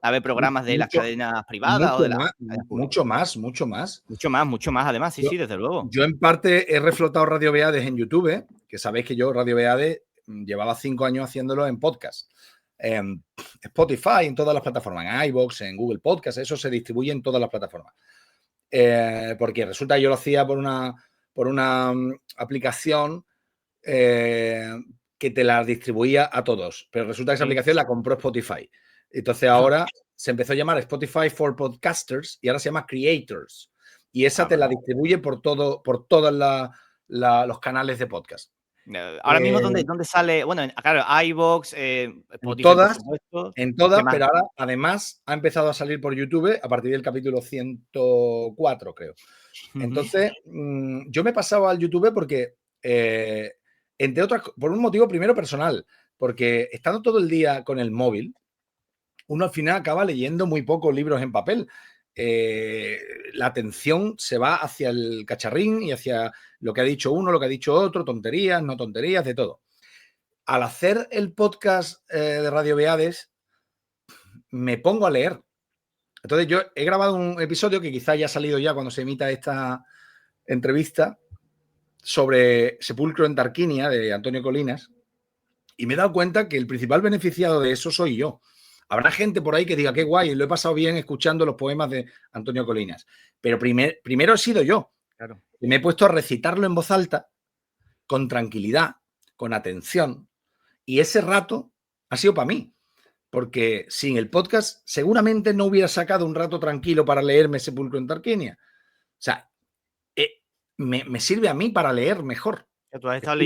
a ver programas de las Mucho, cadenas privadas o de las cadenas públicas. mucho más, mucho más. Mucho más, además, sí, Yo, sí, desde luego. yo en parte he reflotado Radio Beades en YouTube, que sabéis que yo Radio Beades llevaba 5 años haciéndolo en podcast. En Spotify, en todas las plataformas, en iVoox, en Google Podcast, eso se distribuye en todas las plataformas. Porque resulta que yo lo hacía por una aplicación que te la distribuía a todos, pero resulta que esa Sí. aplicación la compró Spotify. Entonces ahora se empezó a llamar Spotify for Podcasters y ahora se llama Creators. Y esa te la Vale. distribuye por todos los canales de podcast. Ahora mismo, Eh, ¿dónde sale? Bueno, claro, iVoox, en Spotify, por todas, supuesto. en ¿Qué todas, más? pero ahora además ha empezado a salir por YouTube a partir del capítulo 104, creo. Ujú. Entonces, yo me pasaba al YouTube porque, entre otras, por un motivo primero personal, porque estando todo el día con el móvil, uno al final acaba leyendo muy pocos libros en papel. La atención se va hacia el cacharrín y hacia lo que ha dicho uno, lo que ha dicho otro, tonterías, no tonterías, de todo. Al hacer el podcast de Radio Beades, me pongo a leer. Entonces yo he grabado un episodio que quizá haya salido ya cuando se emita esta entrevista sobre Sepulcro en Tarquinia de Antonio Colinas y me he dado cuenta que el principal beneficiado de eso soy yo. Habrá gente por ahí que diga, qué guay, lo he pasado bien escuchando los poemas de Antonio Colinas. Pero primero he sido yo. Claro. Y me he puesto a recitarlo en voz alta, con tranquilidad, con atención. Y ese rato ha sido para mí. Porque sin el podcast seguramente no hubiera sacado un rato tranquilo para leerme Sepulcro en Tarquinia. O sea, me sirve a mí para leer mejor. Que tú has Es estado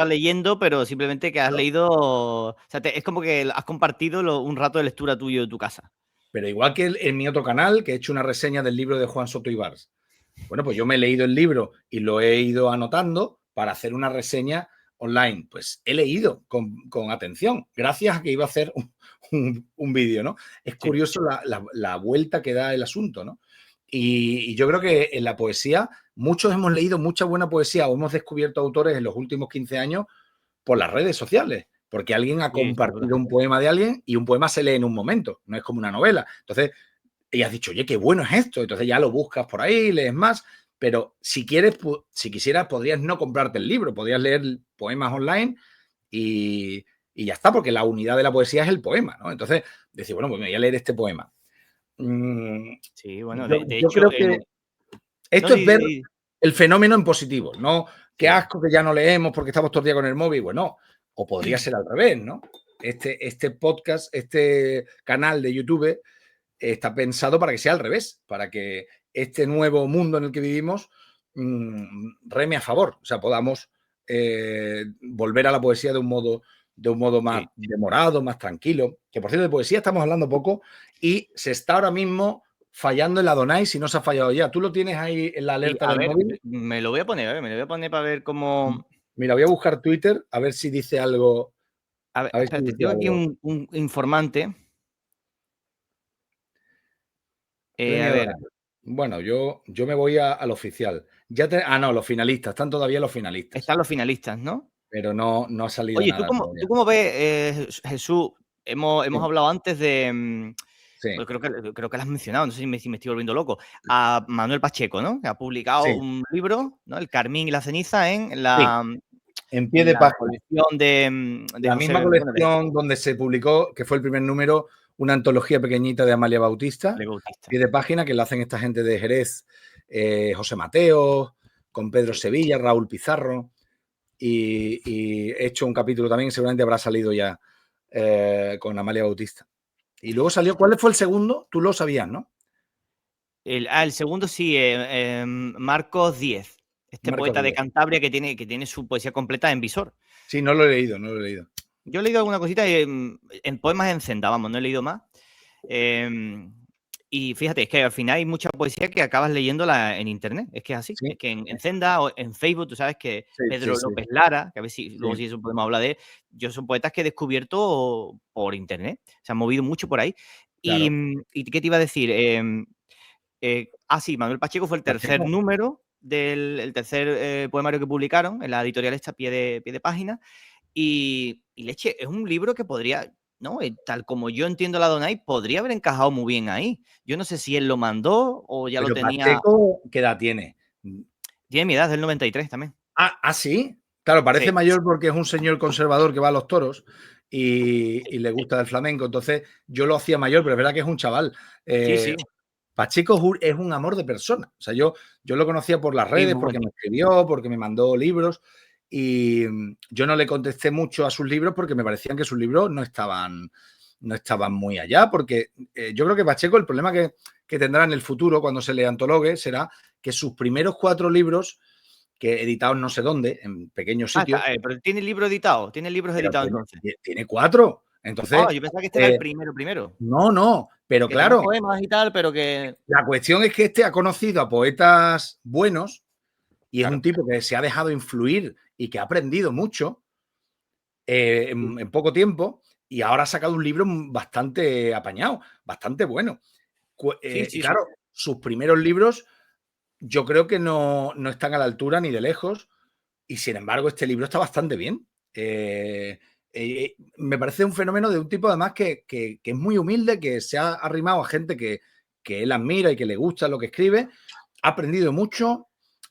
leyendo, curioso. pero simplemente que has ¿No? leído. O sea, es como que has compartido un rato de lectura tuyo en tu casa. Pero igual que en mi otro canal, que he hecho una reseña del libro de Juan Soto Ibars. Bueno, pues yo me he leído el libro y lo he ido anotando para hacer una reseña online. Pues he leído con atención, gracias a que iba a hacer un vídeo, ¿no? Es Sí. curioso la vuelta que da el asunto, ¿no? Y yo creo que en la poesía, muchos hemos leído mucha buena poesía o hemos descubierto autores en los últimos 15 años por las redes sociales, porque alguien ha Sí, sin duda. compartido un poema de alguien y un poema se lee en un momento, no es como una novela. Entonces, y has dicho, oye, qué bueno es esto. Entonces ya lo buscas por ahí, lees más. Pero si quieres, si quisieras, podrías no comprarte el libro, podrías leer poemas online y ya está, porque la unidad de la poesía es el poema, ¿no? Entonces, decir, bueno, pues me voy a leer este poema. Sí, bueno, de Yo hecho, creo que no, esto es ver di. el fenómeno en positivo, no qué Sí. asco que ya no leemos porque estamos todo el día con el móvil. Bueno, o podría ser al revés, ¿no? Este podcast, este canal de YouTube está pensado para que sea al revés, para que este nuevo mundo en el que vivimos reme a favor, o sea, podamos volver a la poesía de un modo más Sí. demorado, más tranquilo. Que por cierto, de poesía estamos hablando poco y se está ahora mismo fallando el Adonai si no se ha fallado ya. ¿Tú lo tienes ahí en la Y alerta a del ver, móvil? me lo voy a poner, a ver, me lo voy a poner para ver cómo. Mira, voy a buscar Twitter a ver si dice algo. A ver, A ver si espérate, dice tengo aquí algo. un informante. A Premio ver, Adonai. Bueno, yo me voy al oficial. No, los finalistas, están todavía los finalistas, están los finalistas, ¿no? pero no ha salido Oye, ¿tú nada cómo, todavía. tú cómo ves, Jesús? Hemos Sí, hablado antes de. sí, Pues creo que lo has mencionado, no sé si me estoy volviendo loco. A Manuel Pacheco, ¿no? Que ha publicado sí, un libro, ¿no? El Carmín y la ceniza en sí, la, en pie en de la página. colección de La José, misma bueno, de colección donde se publicó, que fue el primer número, una antología pequeñita de Amalia Bautista, Le Bautista. pie de página, que la hacen esta gente de Jerez, José Mateo, con Pedro Sí. Sevilla, Raúl Pizarro, y he hecho un capítulo también, seguramente habrá salido ya con Amalia Bautista. Y luego salió, ¿cuál fue el segundo? Tú lo sabías, ¿no? El segundo sí, Marcos Díez, este Marcos poeta de Díaz. Cantabria que tiene su poesía completa en Visor. Sí, no lo he leído, no lo he leído. Yo he leído alguna cosita en poemas en Zenda, vamos, no he leído más. Y fíjate, es que al final hay mucha poesía que acabas leyéndola en internet. Es que es así. Sí, Es que en Zenda o en Facebook, tú sabes que sí, Pedro sí, sí, López Lara, que a ver si luego sí, si eso podemos hablar de él, yo son poetas que he descubierto por internet. Se han movido mucho por ahí. Y, claro. ¿y qué te iba a decir? Sí, Manuel Pacheco fue el tercer Pacheco. número del tercer poemario que publicaron en la editorial esta pie de página. Y leche, es un libro que podría, ¿no? Tal como yo entiendo la Donai, podría haber encajado muy bien ahí. Yo no sé si él lo mandó o ya lo Pero tenía. Pacheco, ¿qué edad tiene? Tiene mi edad, es del 93 también. Sí. Claro, parece Sí, mayor porque es un señor conservador que va a los toros y le gusta el flamenco. Entonces, yo lo hacía mayor, pero es verdad que es un chaval. sí, Eh, sí. Pacheco es un amor de persona. O sea, yo lo conocía por las Sí, redes, muy buen porque me tipo. escribió, porque me mandó libros. Y yo no le contesté mucho a sus libros porque me parecían que sus libros no estaban muy allá. Porque yo creo que Pacheco, el problema que tendrá en el futuro, cuando se le antologue, será que sus primeros 4 libros, que editados no sé dónde, en pequeños sitios, Pero tiene libro editado, tiene libros pero editados entonces. tiene 4. Entonces, Yo pensaba que este era el primero. no, pero Que tenía claro, poemas y tal, pero que. la cuestión es que este ha conocido a poetas buenos y es un Claro. tipo que se ha dejado influir y que ha aprendido mucho en poco tiempo y ahora ha sacado un libro bastante apañado, bastante bueno. Sí, Y sí, sí. claro, sus primeros libros yo creo que no están a la altura ni de lejos y sin embargo este libro está bastante bien. Me parece un fenómeno de un tipo además que es muy humilde, que se ha arrimado a gente que él admira y que le gusta lo que escribe, ha aprendido mucho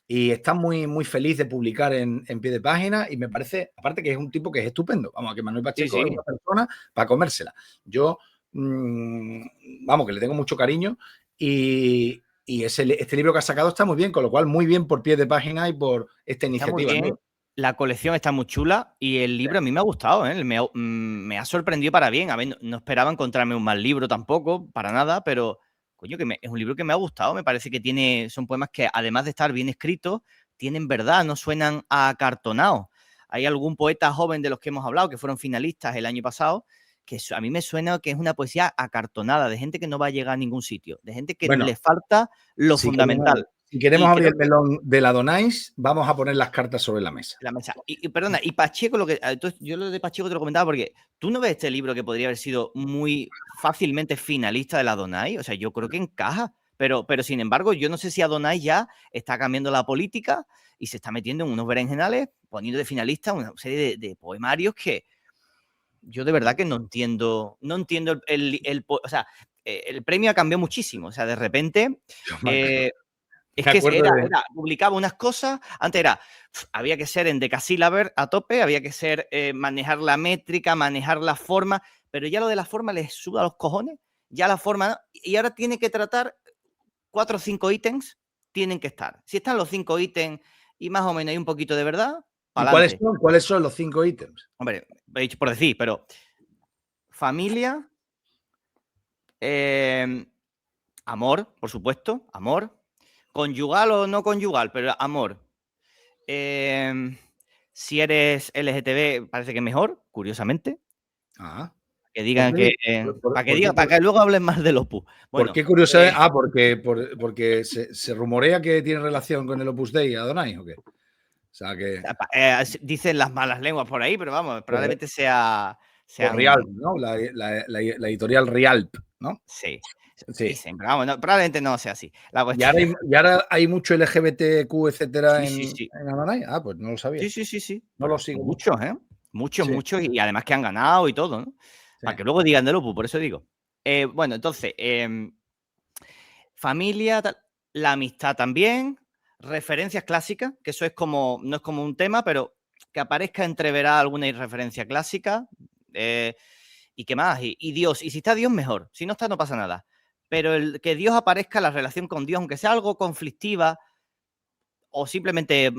y está muy, muy feliz de publicar en pie de página y me parece, aparte que es un tipo que es estupendo, vamos, que Manuel Sí, Pacheco es sí. una persona para comérsela. Yo, vamos, que le tengo mucho cariño y este libro que ha sacado está muy bien, con lo cual muy bien por pie de página y por esta Está muy iniciativa. bien. La colección está muy chula y el libro a mí me ha gustado, ¿eh? Me ha sorprendido para bien. A ver, no esperaba encontrarme un mal libro tampoco, para nada, pero coño, es un libro que me ha gustado. Me parece que son poemas que, además de estar bien escritos, tienen verdad, no suenan acartonados. Hay algún poeta joven de los que hemos hablado, que fueron finalistas el año pasado, que a mí me suena que es una poesía acartonada, de gente que no va a llegar a ningún sitio, de gente que Bueno, le falta lo si queremos, fundamental. si queremos Y abrir creo el que melón de la Donais, vamos a poner las cartas sobre la mesa. la mesa. Perdona, y Pacheco, entonces, yo lo de Pacheco te lo comentaba porque tú no ves este libro que podría haber sido muy fácilmente finalista de la Donai. O sea, yo creo que encaja. Pero sin embargo, yo no sé si Adonai ya está cambiando la política y se está metiendo en unos berenjenales, poniendo de finalista una serie de poemarios que yo de verdad que no entiendo. No entiendo o sea, el premio ha cambiado muchísimo. O sea, de repente. Yo Es me que acuerdo de. publicaba unas cosas, antes había que ser en decasílaber a tope, había que ser, manejar la métrica, manejar la forma, pero ya lo de la forma les suda los cojones, ya la forma, ¿no? Y ahora tiene que tratar 4 o 5 ítems, tienen que estar. Si están los 5 ítems y más o menos hay un poquito de verdad, ¿Y para adelante. cuáles son los 5 ítems? Hombre, he dicho por decir, pero familia, eh, amor, por supuesto, amor, conyugal o no conyugal, pero amor. Si eres LGTB, parece que es mejor, curiosamente. Ah, Que ¿por digan qué? que. ¿Por, por qué? Para que luego hablen más del Opus. ¿Por Bueno, qué curiosidad? Porque se rumorea que tiene relación con el Opus Dei, Adonai, ¿o qué? O sea que. dicen las malas lenguas por ahí, pero vamos, Por, probablemente sea. por Sean. Rialp, ¿no? La editorial Rialp, ¿no? Sí. Sí. Dicen, pero vamos, probablemente no sea así. La ¿Y cuestión. ahora hay mucho LGBTQ, etcétera, Sí, sí, sí. en Adonai? Ah, pues no lo sabía. Sí, sí, sí, sí. No lo Pero sigo mucho. muchos, ¿eh? Muchos, Sí, muchos. Y además que han ganado y todo, ¿no? sí. Para que luego digan del Opus, por eso digo. Bueno, entonces. Familia, la amistad también, referencias clásicas, que eso es como, no es como un tema, pero que aparezca entreverada alguna referencia clásica. ¿Y qué más? Y Dios, y si está Dios, mejor. Si no está, no pasa nada. Pero que Dios aparezca, la relación con Dios, aunque sea algo conflictiva o simplemente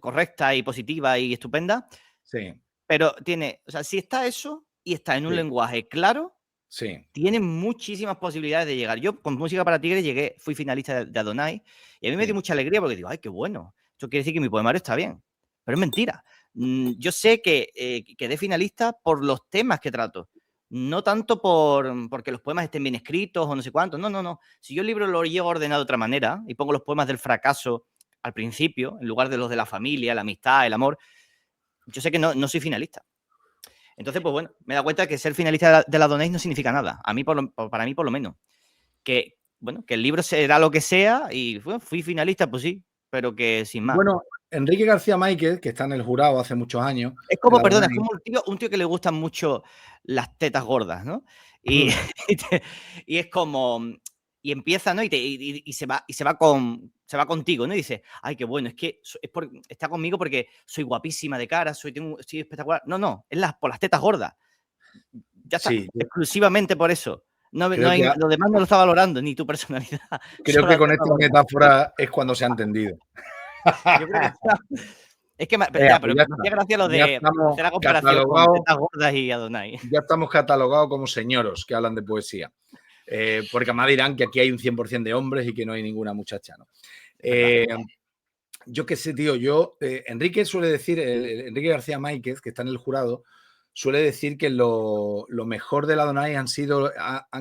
correcta y positiva y estupenda, Sí. pero tiene, o sea, si está eso y está en un Sí. lenguaje claro, Sí. tiene muchísimas posibilidades de llegar. Yo con Música para Tigres fui finalista de Adonai y a mí me dio Sí. mucha alegría porque digo, ay, qué bueno. Esto quiere decir que mi poemario está bien. Pero es mentira. Yo sé que quedé finalista por los temas que trato. No tanto porque los poemas estén bien escritos o no sé cuánto. No, no, no. Si yo el libro lo llevo ordenado de otra manera y pongo los poemas del fracaso al principio, en lugar de los de la familia, la amistad, el amor, yo sé que no soy finalista. Entonces, pues bueno, me he dado cuenta que ser finalista de la Donés no significa nada. A mí, para mí, por lo menos. Que, bueno, que el libro será lo que sea y bueno, fui finalista, pues sí, pero que sin más. Bueno, Enrique García Máquez, que está en el jurado hace muchos años, Es de como, la perdona, es Donai. como un tío que le gustan mucho las tetas gordas, ¿no? Y, Mm. y es como, y empieza, ¿no? Y se va se va contigo, ¿no? Y dice, ay, qué bueno, es que está conmigo porque soy guapísima de cara, soy espectacular. No, no, es por las tetas gordas. Ya está, Sí, exclusivamente por eso. No creo hay, que, lo demás no lo está valorando, ni tu personalidad. creo Solo que las con tetas esta gordas. metáfora es cuando se ha entendido. Yo creo que es que Pues pero ya me está. hacía gracia lo Ya de estamos hacer la comparación con catalogados, tetas gordas y Adonai. ya estamos catalogados como señoros que hablan de poesía. Porque además dirán que aquí hay un 100% de hombres y que no hay ninguna muchacha, ¿no? Es verdad. Yo qué sé, tío, Enrique suele decir, Enrique García Máquez, que está en el jurado, suele decir que lo mejor de la Donai han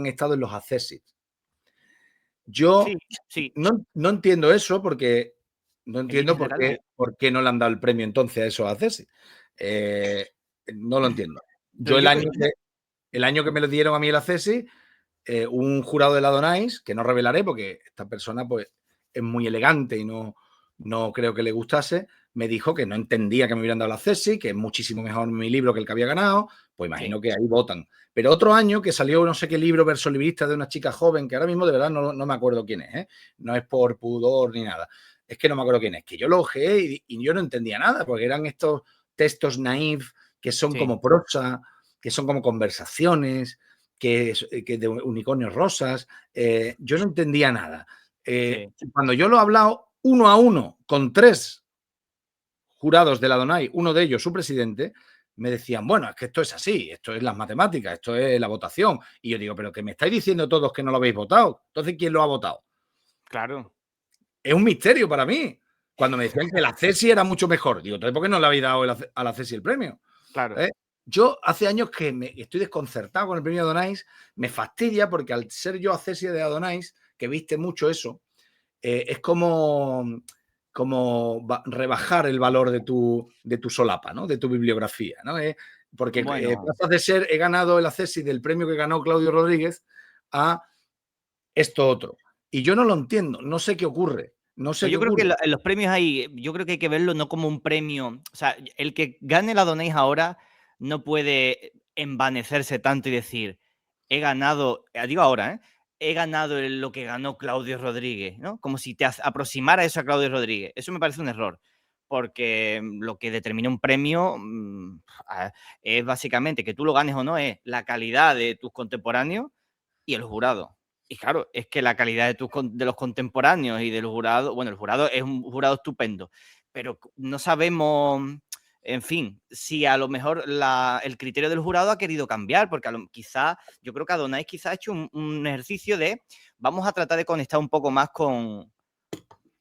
estado en los accessit. Yo Sí, sí, no entiendo eso porque no en entiendo líneas generales sí. por qué no le han dado el premio entonces a esos accessit. No lo entiendo. Pero Yo yo creo el año que me lo dieron a mí el accessit, un jurado de la Donais, que no revelaré porque esta persona pues, es muy elegante y no creo que le gustase, me dijo que no entendía que me hubieran dado la CESI, que es muchísimo mejor mi libro que el que había ganado, pues imagino sí, que ahí votan. Pero otro año que salió no sé qué libro versolibrista de una chica joven, que ahora mismo de verdad no me acuerdo quién es, ¿eh? No es por pudor ni nada, es que no me acuerdo quién es, que yo lo ojeé y yo no entendía nada, porque eran estos textos naif que son sí, como prosa, que son como conversaciones, que de unicornios rosas, yo no entendía nada. sí. Cuando yo lo he hablado 1-1 con 3 jurados de la Donai, uno de ellos su presidente, me decían, bueno, es que esto es así, esto es las matemáticas, esto es la votación. Y yo digo, pero que me estáis diciendo todos que no lo habéis votado. Entonces, ¿quién lo ha votado? Claro, Es un misterio para mí. Cuando me decían que la CESI era mucho mejor, digo, entonces, ¿por qué no le habéis dado a la CESI el premio? claro. ¿Eh? Yo hace años que estoy desconcertado con el premio Adonais, me fastidia porque al ser yo accesia de Adonais, que viste mucho eso, es como rebajar el valor de tu solapa, ¿no? De tu bibliografía, ¿no? Porque Bueno, pasas de ser, he ganado el accesi del premio que ganó Claudio Rodríguez a esto otro. Y yo no lo entiendo, no sé qué ocurre, no sé pero qué yo creo que ocurre. en los premios yo creo que hay que verlo no como un premio. O sea, el que gane la Donais ahora no puede envanecerse tanto y decir, he ganado, digo ahora, ¿eh? He ganado lo que ganó Claudio Rodríguez, ¿no? Como si te aproximara eso a Claudio Rodríguez. Eso me parece un error, porque lo que determina un premio es básicamente que tú lo ganes o no, es la calidad de tus contemporáneos y el jurado. Y claro, es que la calidad de los contemporáneos y del jurado, bueno, el jurado es un jurado estupendo, pero no sabemos, en fin, si a lo mejor el criterio del jurado ha querido cambiar, porque quizá, yo creo que Adonais quizá ha hecho un ejercicio de vamos a tratar de conectar un poco más con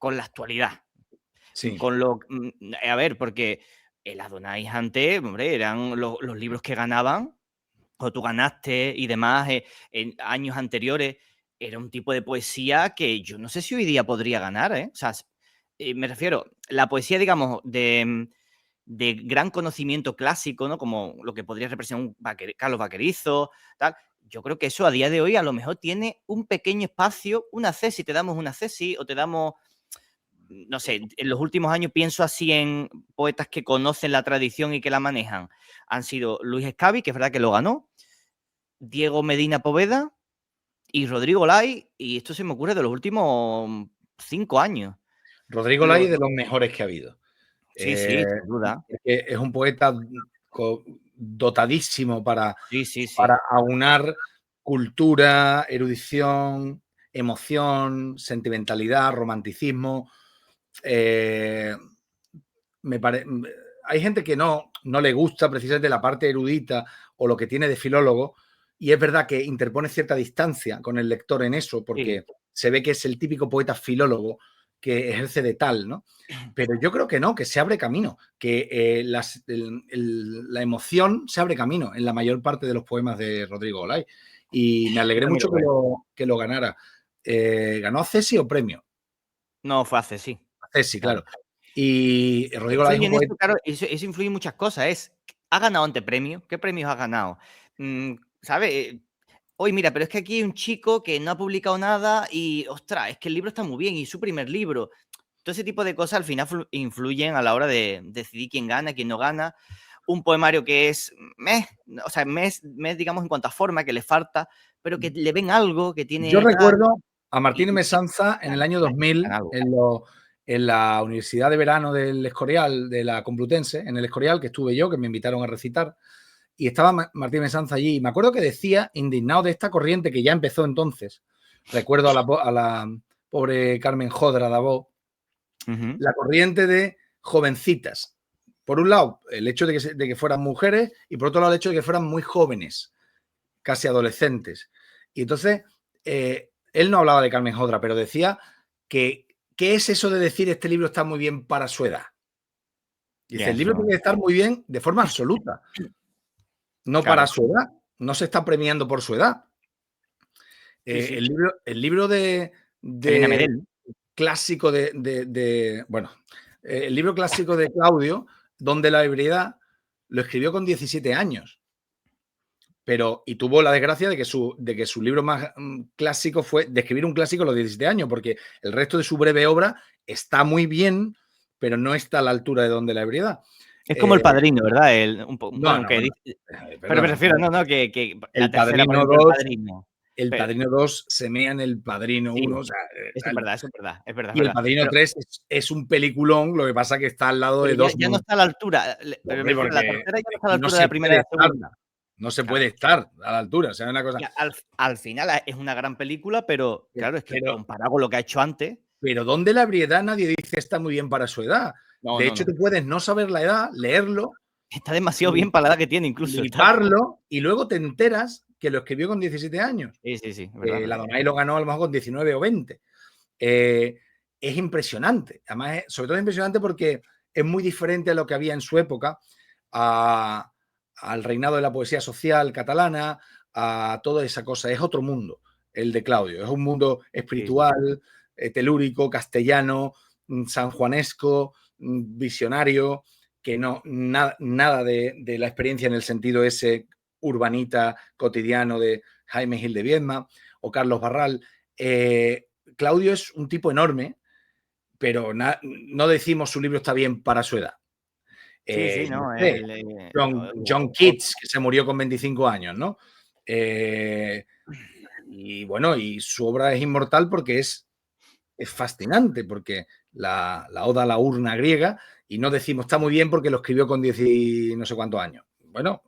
la actualidad. Sí, A ver, porque el Adonais antes, hombre, eran los libros que ganaban o tú ganaste y demás en años anteriores, era un tipo de poesía que yo no sé si hoy día podría ganar, ¿eh? O sea, me refiero, la poesía, digamos, de gran conocimiento clásico, ¿no? Como lo que podría representar Carlos Vaquerizo, tal. Yo creo que eso a día de hoy a lo mejor tiene un pequeño espacio, una cesi, te damos una cesi o te damos, no sé, en los últimos años pienso así en poetas que conocen la tradición y que la manejan. Han sido Luis Escavi, que es verdad que lo ganó, Diego Medina Poveda y Rodrigo Lai, y esto se me ocurre de los últimos 5 años. Rodrigo Lai Los de los mejores que ha habido. Sí, sí, sin duda. Es un poeta dotadísimo para Sí, sí, sí. aunar cultura, erudición, emoción, sentimentalidad, romanticismo. Me parece hay gente que no le gusta precisamente la parte erudita o lo que tiene de filólogo, y es verdad que interpone cierta distancia con el lector en eso, porque se ve que es el típico poeta filólogo que ejerce de tal, ¿no? Pero yo creo que no, que se abre camino, que la emoción se abre camino en la mayor parte de los poemas de Rodrigo Olay. Y me alegré mucho que lo ganara. ¿Ganó a Cesi o premio? No, fue a Cesi. A Cesi, claro. Y Rodrigo Olay es un poeta... Claro, eso influye en muchas cosas. ¿Ha ganado ante premio? ¿Qué premios ha ganado? ¿Sabes? Oye, mira, pero es que aquí hay un chico que no ha publicado nada y, ostras, es que el libro está muy bien y su primer libro. Todo ese tipo de cosas al final influyen a la hora de decidir quién gana, quién no gana. Un poemario que es o sea, digamos, en cuanto a forma, que le falta, pero que le ven algo, que tiene... Yo recuerdo a Martín Mesanza en el año 2000 algo. en la Universidad de Verano del Escorial, de la Complutense, en el Escorial, que estuve yo, que me invitaron a recitar, y estaba Martín Mesanza allí, y me acuerdo que decía, indignado de esta corriente que ya empezó entonces, recuerdo a la pobre Carmen Jodra Dabó, la corriente de jovencitas. Por un lado, el hecho de que fueran mujeres, y por otro lado, el hecho de que fueran muy jóvenes, casi adolescentes. Y entonces, él no hablaba de Carmen Jodra, pero decía que ¿qué es eso de decir este libro está muy bien para su edad? Dice, el libro tiene que estar muy bien de forma absoluta, no para su edad. No se está premiando por su edad. El libro de clásico bueno, el libro clásico de Claudio, Donde la ebriedad, lo escribió con 17 años. Y tuvo la desgracia de que su libro más clásico fue de escribir un clásico a los 17 años, porque el resto de su breve obra está muy bien, pero no está a la altura de Donde la ebriedad. Es como El Padrino, ¿verdad? Pero me refiero, que la tercera parte del Padrino. El Padrino 2 se mea en El Padrino 1. O sea, eso es verdad. Y El Padrino 3 es un peliculón, lo que pasa que está al lado de dos. Ya no está a la altura. Pero la tercera ya no está a la altura de la primera y la segunda. No se puede estar a la altura. O sea, una cosa... Al final es una gran película, pero claro, es que comparado con lo que ha hecho antes. Pero Donde la ebriedad nadie dice está muy bien para su edad. De hecho, tú puedes no saber la edad, leerlo. Está demasiado bien para la edad que tiene, incluso. Fliparlo, y luego te enteras que lo escribió con 17 años. Sí. La Donay lo ganó a lo mejor con 19 o 20. Es impresionante. Además, sobre todo es impresionante porque es muy diferente a lo que había en su época, al reinado de la poesía social catalana, a toda esa cosa. Es otro mundo, el de Claudio. Es un mundo espiritual, telúrico, castellano, sanjuanesco, visionario, que no, nada de la experiencia en el sentido ese urbanita cotidiano de Jaime Gil de Viedma o Carlos Barral. Claudio es un tipo enorme, pero no decimos su libro está bien para su edad. John Keats, que se murió con 25 años, ¿no? Y bueno, y su obra es inmortal porque es fascinante, porque la Oda a la urna griega, y no decimos está muy bien porque lo escribió con 10 y no sé cuántos años. Bueno.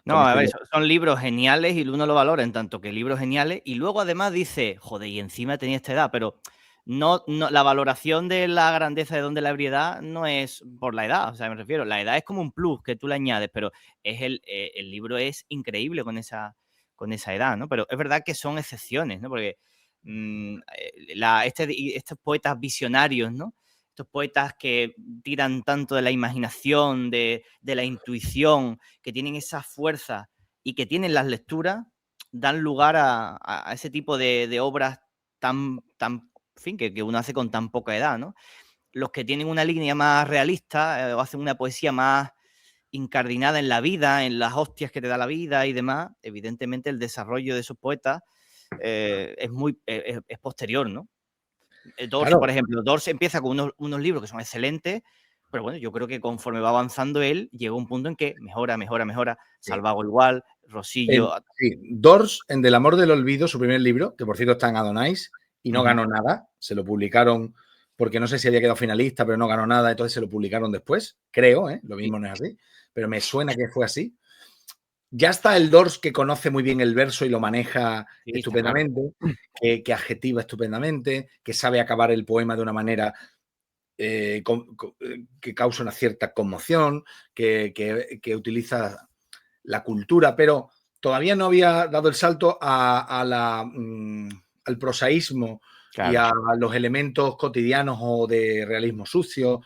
No, a ver, son libros geniales y uno lo valora en tanto que libros geniales, y luego además dice, joder, y encima tenía esta edad, pero no, la valoración de la grandeza de Donde la ebriedad no es por la edad, o sea, me refiero, la edad es como un plus que tú le añades, pero es el libro es increíble con esa edad, ¿no? Pero es verdad que son excepciones, ¿no? Porque estos poetas visionarios, ¿no? Estos poetas que tiran tanto de la imaginación, de la intuición, que tienen esa fuerza y que tienen las lecturas, dan lugar a ese tipo de obras tan en fin, que uno hace con tan poca edad, ¿no? Los que tienen una línea más realista o hacen una poesía más incardinada en la vida, en las hostias que te da la vida y demás, evidentemente el desarrollo de esos poetas es posterior, ¿no? Dors, claro. Por ejemplo, Dors empieza con unos libros que son excelentes, pero bueno, yo creo que conforme va avanzando él, llega un punto en que mejora. Sí. Salvago igual, Rosillo... Dors, en Del amor del olvido, su primer libro, que por cierto está en Adonais, y no ganó nada, se lo publicaron porque no sé si había quedado finalista, pero no ganó nada, entonces se lo publicaron después, creo, lo mismo no es así, pero me suena que fue así. Ya está el Dors que conoce muy bien el verso y lo maneja estupendamente, claro. que adjetiva estupendamente, que sabe acabar el poema de una manera que causa una cierta conmoción, que utiliza la cultura, pero todavía no había dado el salto al prosaísmo y a los elementos cotidianos o de realismo sucio,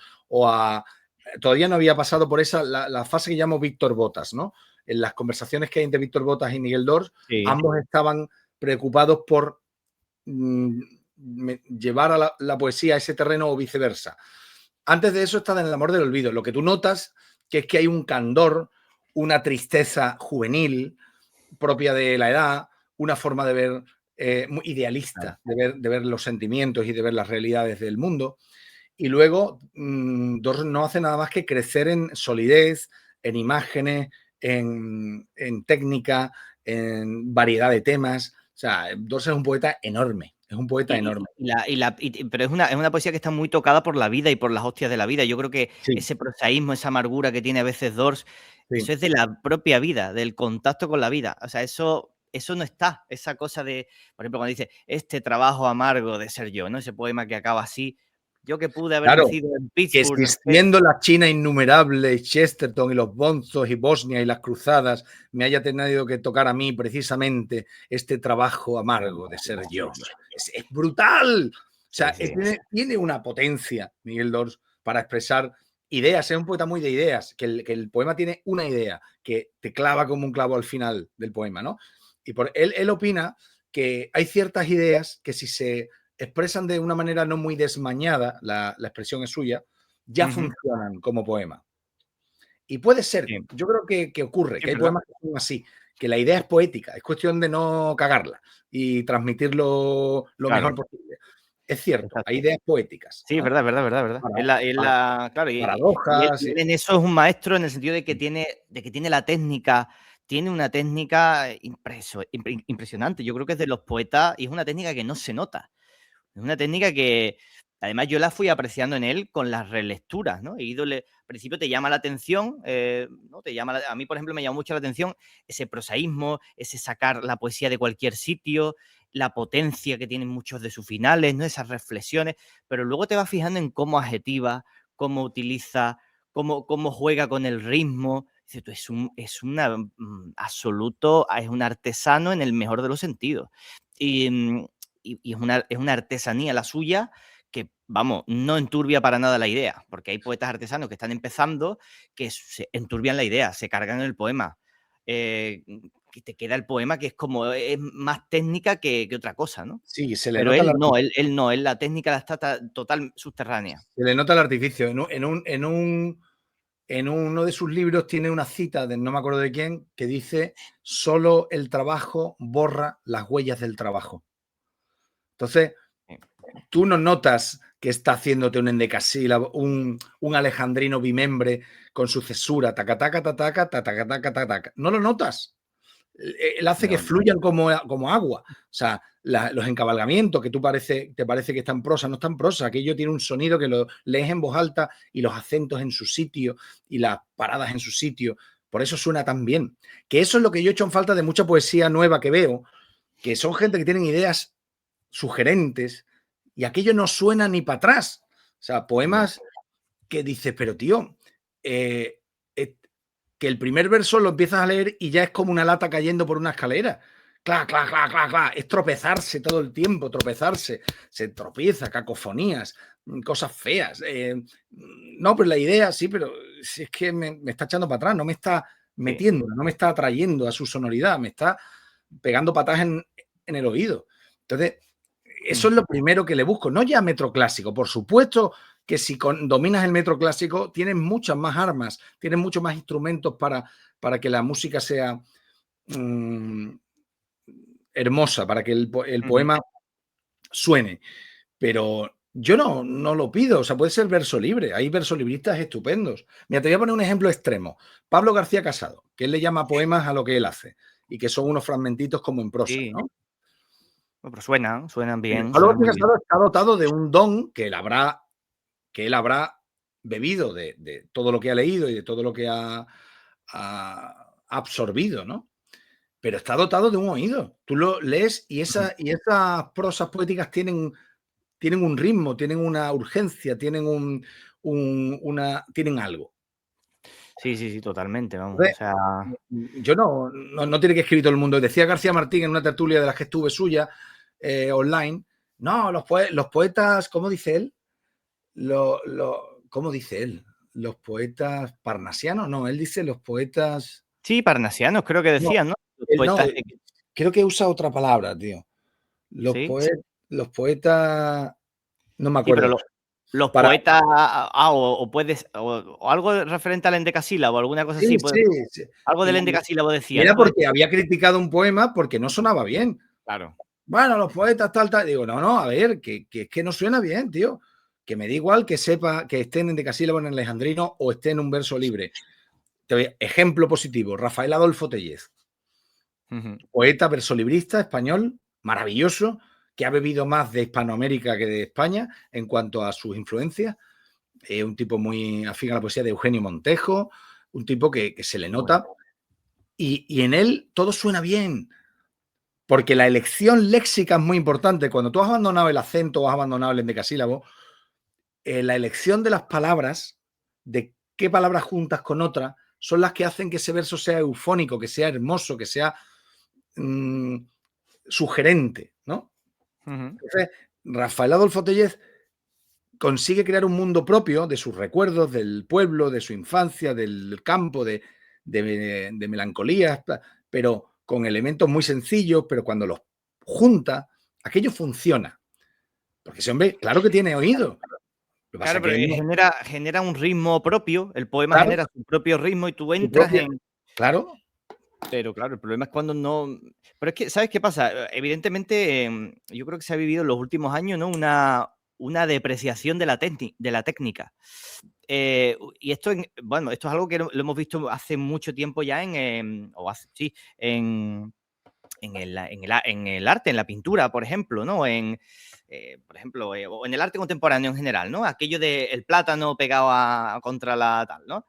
todavía no había pasado por la fase que llamo Víctor Botas, ¿no? En las conversaciones que hay entre Víctor Botas y Miguel Dors, ambos estaban preocupados por llevar a la poesía a ese terreno o viceversa. Antes de eso está en El amor del olvido. Lo que tú notas que es que hay un candor, una tristeza juvenil propia de la edad, una forma de ver muy idealista, de ver los sentimientos y de ver las realidades del mundo. Y luego Dors no hace nada más que crecer en solidez, en imágenes, en técnica, en variedad de temas. O sea, Dors es un poeta enorme. Es un poeta enorme. Pero es una poesía que está muy tocada por la vida y por las hostias de la vida. Yo creo que ese prosaísmo, esa amargura que tiene a veces Dors, eso es de la propia vida, del contacto con la vida. O sea, eso no está. Esa cosa de, por ejemplo, cuando dice este trabajo amargo de ser yo, ¿no? Ese poema que acaba así. Yo que pude haber nacido en Pittsburgh. Que existiendo la China innumerable, Chesterton y los bonzos y Bosnia y las cruzadas, me haya tenido que tocar a mí precisamente este trabajo amargo de ser yo. Es brutal. O sea, tiene una potencia, Miguel Dors, para expresar ideas. Es un poeta muy de ideas, que el poema tiene una idea que te clava como un clavo al final del poema, ¿no? Y él opina que hay ciertas ideas que si se expresan de una manera no muy desmañada, la expresión es suya, ya funcionan como poema. Y puede ser, yo creo que ocurre, que hay poemas que son así, que la idea es poética, es cuestión de no cagarla y transmitirlo lo mejor posible. Es cierto, hay ideas poéticas. Sí, es verdad. Paradojas. Y en eso es un maestro en el sentido de que tiene la técnica. Tiene una técnica impresionante. Yo creo que es de los poetas y es una técnica que no se nota. Es una técnica que, además, yo la fui apreciando en él con las relecturas, ¿no? Al principio te llama la atención, ¿no? A mí, por ejemplo, me llamó mucho la atención ese prosaísmo, ese sacar la poesía de cualquier sitio, la potencia que tienen muchos de sus finales, ¿no? Esas reflexiones, pero luego te vas fijando en cómo adjetiva, cómo utiliza, cómo juega con el ritmo. Es un absoluto, es un artesano en el mejor de los sentidos. Y es una artesanía la suya que, vamos, no enturbia para nada la idea, porque hay poetas artesanos que están empezando que se enturbian la idea, se cargan el poema. Que te queda el poema que es más técnica que otra cosa, ¿no? Sí, se le Pero nota él no, la técnica está total subterránea. Se le nota el artificio. En uno de sus libros tiene una cita de no me acuerdo de quién que dice: solo el trabajo borra las huellas del trabajo. Entonces, tú no notas que está haciéndote un endecasílabo, un alejandrino bimembre con su cesura, taca, taca, taca, taca, taca, taca, taca. No lo notas. Él hace que fluyan como agua. O sea, los encabalgamientos que te parece que está en prosa, no está en prosa. Aquello tiene un sonido que lo lees en voz alta y los acentos en su sitio y las paradas en su sitio. Por eso suena tan bien. Que eso es lo que yo he hecho en falta de mucha poesía nueva que veo, que son gente que tienen ideas sugerentes y aquello no suena ni para atrás. O sea, poemas que dices, pero tío, que el primer verso lo empiezas a leer y ya es como una lata cayendo por una escalera. Clac, clac, clac, clac, clac. Es tropezarse todo el tiempo, tropezarse. Se tropieza, cacofonías, cosas feas. No, pues la idea sí, pero si es que me está echando para atrás, no me está metiendo, no me está atrayendo a su sonoridad, me está pegando patas en el oído. Entonces, eso es lo primero que le busco. No ya metro clásico, por supuesto que si dominas el metro clásico tienes muchas más armas, tienes muchos más instrumentos para que la música sea hermosa, para que el poema suene. Pero yo no lo pido, o sea, puede ser verso libre, hay versolibristas estupendos. Mira, te voy a poner un ejemplo extremo. Pablo García Casado, que él le llama poemas a lo que él hace y que son unos fragmentitos como en prosa, ¿no? Bueno, pero suenan bien. Pablo García Casado está dotado de un don que él habrá bebido de todo lo que ha leído y de todo lo que ha absorbido, ¿no? Pero está dotado de un oído. Tú lo lees y esas prosas poéticas tienen tienen un ritmo, tienen una urgencia, tienen tienen algo. Sí, totalmente, vamos. Entonces, O sea, yo no tiene que escribir todo el mundo. Decía García Martín en una tertulia de las que estuve suya online, no, los poetas, ¿cómo dice él? ¿Cómo dice él? Los poetas parnasianos, no, él dice los poetas. sí, parnasianos, creo que No, decían, ¿no? Los no, poetas creo que usa otra palabra, tío. sí, Los poetas, no me sí, pero acuerdo. los Para, poetas, o puedes, o algo referente al endecasílabo, alguna cosa sí, así, sí, sí. algo del Y endecasílabo decía, era ¿no? Puede porque había criticado un poema porque no sonaba bien. claro. Bueno, los poetas, tal, tal. Digo, no, a ver, que es que no suena bien, tío. Que me da igual que sepa que esté en endecasílabo en alejandrino o esté en un verso libre. Ejemplo positivo, Rafael Adolfo Tellez, poeta versolibrista español, maravilloso, que ha bebido más de Hispanoamérica que de España en cuanto a sus influencias. Un tipo muy afín a la poesía de Eugenio Montejo, un tipo que se le nota. Bueno. Y en él todo suena bien, porque la elección léxica es muy importante. Cuando tú has abandonado el acento o has abandonado el endecasílabo, la elección de las palabras, de qué palabras juntas con otra, son las que hacen que ese verso sea eufónico, que sea hermoso, que sea sugerente, ¿no? Entonces, Rafael Adolfo Tellez consigue crear un mundo propio de sus recuerdos, del pueblo, de su infancia, del campo, de melancolías, pero con elementos muy sencillos, pero cuando los junta, aquello funciona. Porque ese hombre, claro que tiene oído. Lo que pasa Claro, es pero que no, genera un ritmo propio, el poema claro, genera su propio ritmo y tú su entras propia, en. claro, Pero claro, el problema es cuando no. Pero es que, ¿sabes qué pasa? Evidentemente, yo creo que se ha vivido en los últimos años, ¿no? Una depreciación de de la técnica. Y esto, bueno, esto es algo que lo hemos visto hace mucho tiempo ya sí, en el arte, en la pintura, por ejemplo, ¿no? Por ejemplo, o en el arte contemporáneo en general, ¿no? Aquello del plátano pegado contra la tal, ¿no?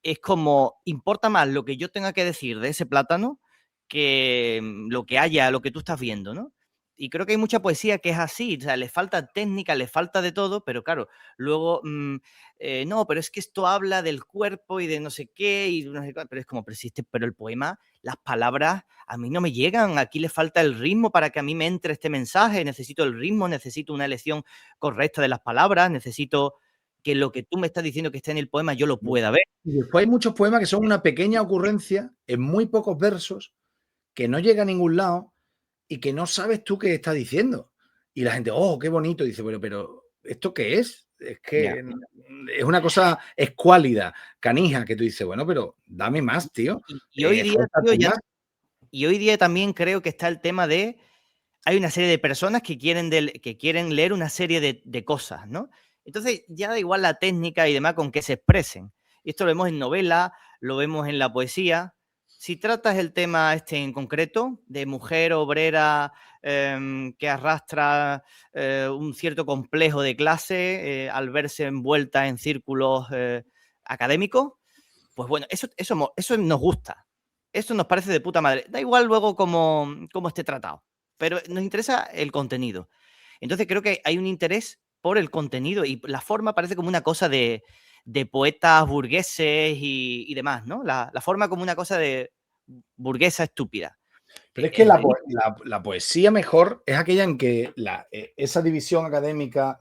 Es como, importa más lo que yo tenga que decir de ese plátano que lo que haya, lo que tú estás viendo, ¿no? Y creo que hay mucha poesía que es así, o sea, le falta técnica, le falta de todo, pero claro, luego, no, pero es que esto habla del cuerpo y de no sé qué, y no sé qué, pero es como, pero el poema, las palabras a mí no me llegan, aquí le falta el ritmo para que a mí me entre este mensaje, necesito el ritmo, necesito una elección correcta de las palabras, necesito que lo que tú me estás diciendo que está en el poema yo lo pueda ver. y después hay muchos poemas que son una pequeña ocurrencia en muy pocos versos, que no llega a ningún lado y que no sabes tú qué está diciendo. Y la gente, oh, qué bonito, dice, pero ¿esto qué es? Es Ya. que es una cosa escuálida, canija, que tú dices, bueno, pero dame más, tío. Y hoy día, tío, Esfuérzate más. y hoy día también creo que está el tema de, hay una serie de personas que quieren leer una serie de cosas, ¿no? Entonces ya da igual la técnica y demás con que se expresen. Y esto lo vemos en novela, lo vemos en la poesía. Si tratas el tema este en concreto, de mujer obrera que arrastra un cierto complejo de clase al verse envuelta en círculos académicos, pues bueno, eso nos gusta. Eso nos parece de puta madre. Da igual luego cómo esté tratado, pero nos interesa el contenido. Entonces creo que hay un interés por el contenido y la forma parece como una cosa de poetas burgueses y demás, ¿no? La forma como una cosa de burguesa estúpida. Pero es que Es ridículo. la poesía mejor es aquella en que esa división académica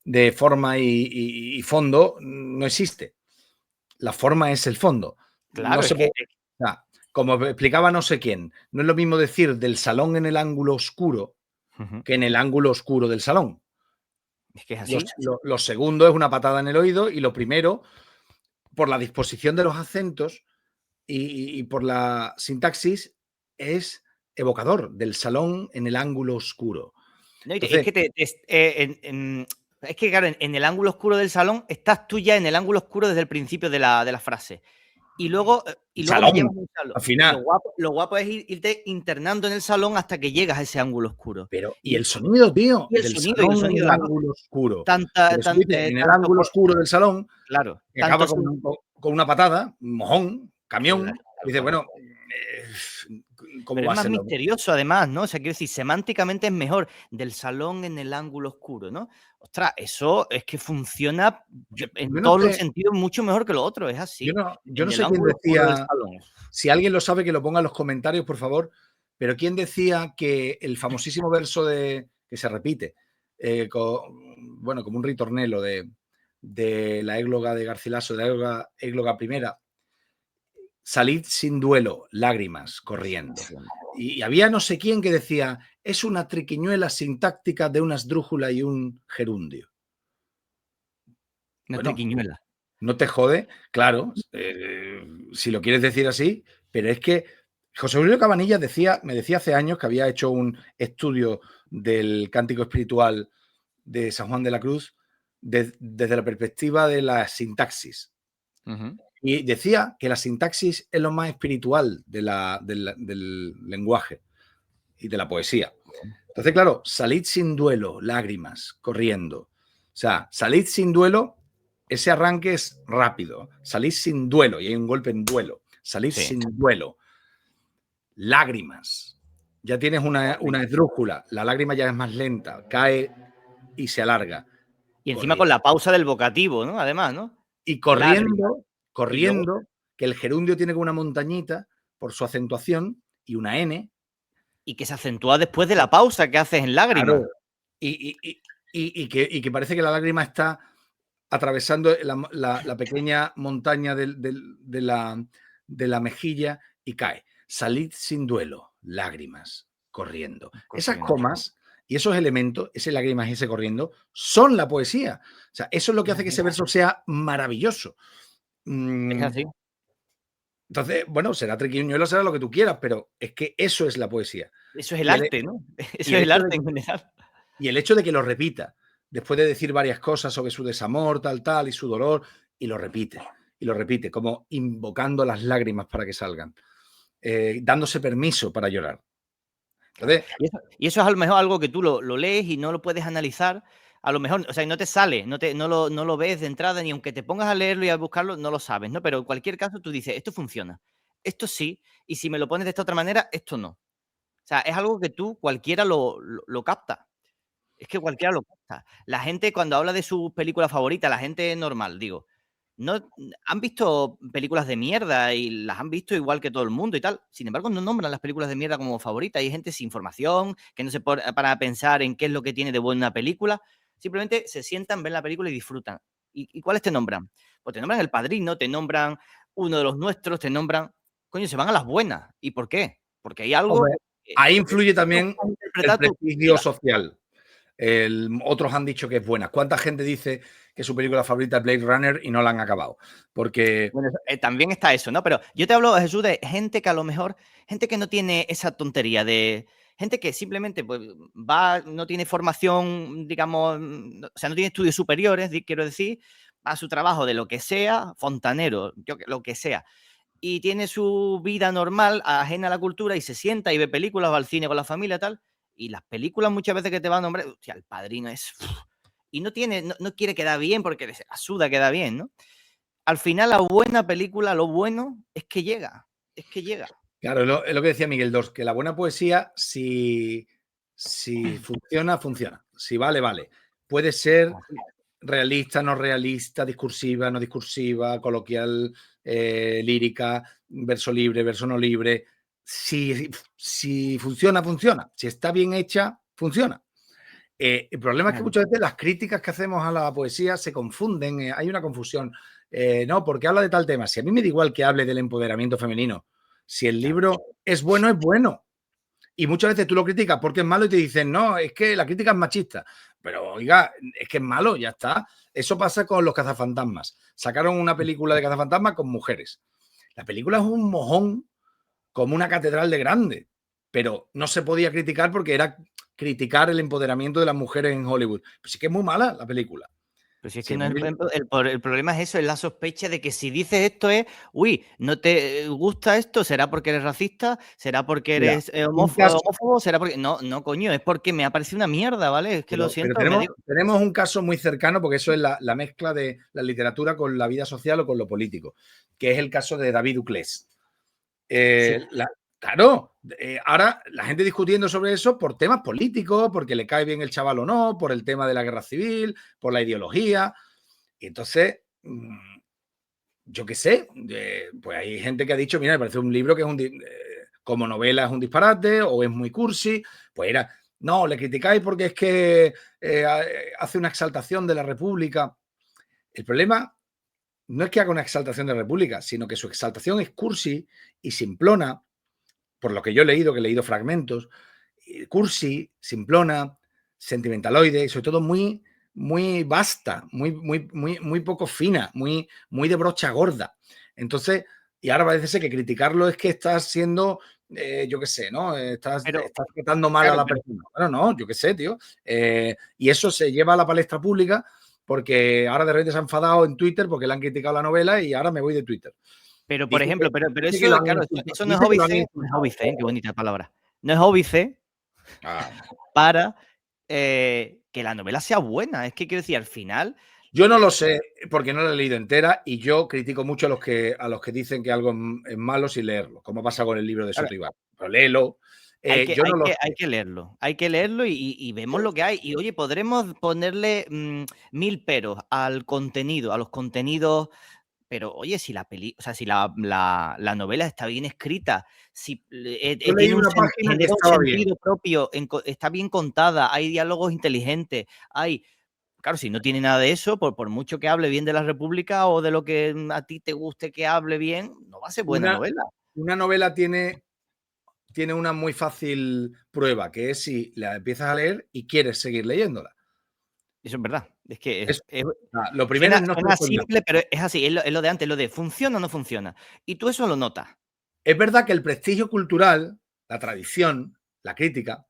de forma y fondo no existe. La forma es el fondo. No Claro, es se que. puede, o sea, como explicaba no sé quién, no es lo mismo decir del salón en el ángulo oscuro Ujú. que en el ángulo oscuro del salón. Es que es así. Lo segundo es una patada en el oído y lo primero, por la disposición de los acentos y por la sintaxis, es evocador del salón en el ángulo oscuro. No, es Entonces, que es que, claro, en el ángulo oscuro del salón estás tú ya en el ángulo oscuro desde el principio de la frase. Y luego me llevas salón, a un salón. al Y final. lo guapo es irte internando en el salón hasta que llegas a ese ángulo oscuro. Pero, y Y, el sonido, tío, y el del sonido, y el salón en sonido, el las dos. ángulo oscuro. Tanta, Pero eso tan- dice, en el tanto ángulo oscuro del salón, claro, que tanto acaba son. con una patada, un mojón, Claro, camión, tal dice, cual. bueno, cómo Pero va es a más ser la... misterioso además, ¿no? O sea, quiero decir, semánticamente es mejor del salón en el ángulo oscuro, ¿no? Ostras, eso es que funciona en yo no todos los sé, sentidos mucho mejor que lo otro, es así. yo no En el sé quién ángulo oscuro del decía, salón. si alguien lo sabe que lo ponga en los comentarios, por favor, pero quién decía que el famosísimo verso que se repite, bueno, como un ritornelo de la égloga de Garcilaso, de la égloga primera, salid sin duelo, lágrimas corriendo. Y había no sé quién que decía, es una triquiñuela sintáctica de una esdrújula y un gerundio. Una Bueno, triquiñuela. no te jode, claro, si lo quieres decir así, pero es que José Julio Cabanillas me decía hace años que había hecho un estudio del cántico espiritual de San Juan de la Cruz desde la perspectiva de la sintaxis. Y decía que la sintaxis es lo más espiritual del lenguaje y de la poesía. Entonces, claro, salid sin duelo, lágrimas, corriendo. O sea, salid sin duelo, ese arranque es rápido. Salid sin duelo, y hay un golpe en duelo. Salid Sí. sin duelo. Lágrimas. Ya tienes una esdrújula, la lágrima ya es más lenta, cae y se alarga. Y encima con Corriendo. la pausa del vocativo, ¿no? Además, ¿no? Y Lágrimas. Y luego, corriendo, que el gerundio tiene como una montañita por su acentuación y una N. y que se acentúa después de la pausa que haces en lágrimas. Claro. Que parece que la lágrima está atravesando la pequeña montaña de la mejilla y cae. Salid sin duelo, lágrimas, corriendo. Esas comas y esos elementos, ese lágrimas y ese corriendo, son la poesía. O sea, eso es lo que hace que ese verso sea maravilloso. Es así. Entonces, bueno, será triquiñuelo, será lo que tú quieras, pero es que eso es la poesía. Eso es el Y el, arte, ¿no? y Eso el es el hecho arte de, en general. y el hecho de que lo repita, después de decir varias cosas sobre su desamor, tal, y su dolor, y lo repite, como invocando las lágrimas para que salgan, dándose permiso para llorar. Entonces, Y eso es a lo mejor algo que tú lo lees y no lo puedes analizar. A lo mejor, o sea, no te sale, no lo ves de entrada, ni aunque te pongas a leerlo y a buscarlo, no lo sabes, ¿no? Pero en cualquier caso tú dices, esto funciona, esto sí, y si me lo pones de esta otra manera, esto no. O sea, es algo que tú, cualquiera lo capta. Es que cualquiera lo capta. La gente cuando habla de sus películas favoritas, la gente normal, digo, no han visto películas de mierda y las han visto igual que todo el mundo y tal. Sin embargo, no nombran las películas de mierda como favoritas. Hay gente sin formación, que no se para pensar en qué es lo que tiene de buena una película. Simplemente se sientan, ven la película y disfrutan. ¿Y cuáles te nombran? Pues te nombran El Padrino, te nombran Uno de los Nuestros, te nombran... Coño, se van a las buenas. ¿Y por qué? Porque hay algo... hombre, ahí influye que tú también puedes el interpretar tú prestigio quieras. social. Otros han dicho que es buena. ¿Cuánta gente dice que su película favorita es Blade Runner y no la han acabado? Porque... Bueno, también está eso, ¿no? Pero yo te hablo, Jesús, de gente que a lo mejor, gente que no tiene esa tontería de gente que simplemente pues, no tiene formación, digamos, o sea, no tiene estudios superiores, quiero decir, va a su trabajo de lo que sea, fontanero, lo que sea, y tiene su vida normal, ajena a la cultura, y se sienta y ve películas, va al cine con la familia, tal, y las películas muchas veces que te van a nombrar, hostia, El Padrino es... Y no quiere quedar bien porque le asuda queda bien, ¿no? Al final, la buena película, lo bueno es que llega. Es que llega. Claro, es lo que decía Miguel Dors, que la buena poesía, si funciona, funciona. Si vale, vale. Puede ser realista, no realista, discursiva, no discursiva, coloquial, lírica, verso libre, verso no libre. Si funciona, funciona. Si está bien hecha, funciona. El problema es que muchas veces las críticas que hacemos a la poesía se confunden, hay una confusión. No, porque habla de tal tema. Si a mí me da igual que hable del empoderamiento femenino, si el libro es bueno, es bueno. Y muchas veces tú lo criticas porque es malo y te dicen, no, es que la crítica es machista. Pero, oiga, es que es malo, ya está. Eso pasa con los cazafantasmas. Sacaron una película de cazafantasmas con mujeres. La película es un mojón como una catedral de grande, pero no se podía criticar porque era criticar el empoderamiento de las mujeres en Hollywood. Pues sí que es muy mala la película. Pero si es Sí, que no es el problema es eso, es la sospecha de que si dices esto es, uy, ¿no te gusta esto? ¿Será porque eres racista? ¿Será porque mira, eres un caso, homófobo? ¿Será porque...? No, coño, es porque me ha parecido una mierda, ¿vale? Es que lo pero siento, me digo... tenemos un caso muy cercano porque eso es la mezcla de la literatura con la vida social o con lo político, que es el caso de David Duclés. Sí. Claro, ahora la gente discutiendo sobre eso por temas políticos, porque le cae bien el chaval o no, por el tema de la guerra civil, por la ideología. Y entonces, yo qué sé, pues hay gente que ha dicho, mira, me parece un libro que es como novela es un disparate o es muy cursi. Pues era, no, le criticáis porque es que hace una exaltación de la República. El problema no es que haga una exaltación de la República, sino que su exaltación es cursi y simplona, por lo que yo he leído fragmentos, cursi, simplona, sentimentaloide y sobre todo muy, muy vasta, muy poco fina, muy de brocha gorda. Entonces, y ahora parece ser que criticarlo es que estás siendo, yo qué sé, ¿no? Estás tratando mal a la persona. Bueno, no, yo qué sé, tío. Y eso se lleva a la palestra pública porque ahora de repente se ha enfadado en Twitter porque le han criticado la novela y ahora me voy de Twitter. Pero, por ejemplo, pero Dice que eso, claro, eso no es dice que lo han óbice, no es insultado. óbice, qué bonita palabra. No es óbice Ah. para que la novela sea buena. Es que quiero decir, al final. Yo no lo sé porque no la he leído entera y yo critico mucho a los que dicen que algo es malo sin leerlo, como pasa con el libro de Claro, Soto Ibarra. Pero léelo. Yo no lo sé. hay que leerlo y vemos lo que hay. Y oye, podremos ponerle 1000 peros al contenido, a los contenidos. Pero oye, si la novela está bien escrita, si Yo leí tiene una página que genera un estaba bien. sentido propio, está bien contada, hay diálogos inteligentes, claro, si no tiene nada de eso, por mucho que hable bien de la República o de lo que a ti te guste que hable bien, no va a ser buena novela. Una novela tiene una muy fácil prueba, que es si la empiezas a leer y quieres seguir leyéndola. Eso es verdad. Es que Lo primero es no suena ser coñazo. simple, pero es así, es lo de antes, lo de funciona o no funciona. Y tú eso lo notas. Es verdad que el prestigio cultural, la tradición, la crítica,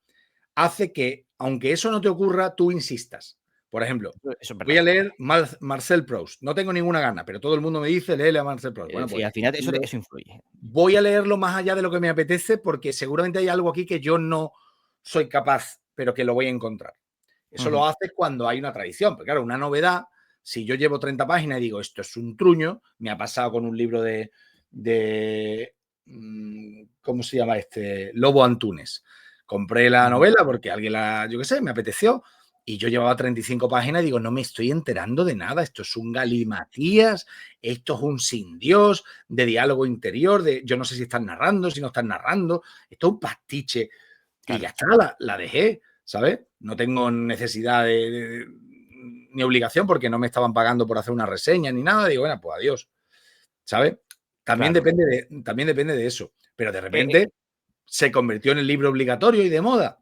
hace que, aunque eso no te ocurra, tú insistas. Por ejemplo, Eso es voy a verdad. leer Marcel Proust. No tengo ninguna gana, pero todo el mundo me dice, léele a Marcel Proust. Bueno, Sí, pues al final eso influye. voy a leerlo más allá de lo que me apetece porque seguramente hay algo aquí que yo no soy capaz, pero que lo voy a encontrar. Eso lo haces cuando hay una tradición. Pero claro, una novedad, si yo llevo 30 páginas y digo, esto es un truño, me ha pasado con un libro de ¿cómo se llama este? Lobo Antunes. Compré la novela porque alguien yo qué sé, me apeteció y yo llevaba 35 páginas y digo, no me estoy enterando de nada, esto es un galimatías, esto es un sin Dios, de diálogo interior, yo no sé si están narrando, si no están narrando, esto es un pastiche. Claro. Y ya está, la dejé, ¿sabes? No tengo necesidad ni obligación porque no me estaban pagando por hacer una reseña ni nada, digo, bueno, pues adiós, ¿sabes? También, claro, depende de eso. Pero de repente se convirtió en el libro obligatorio y de moda.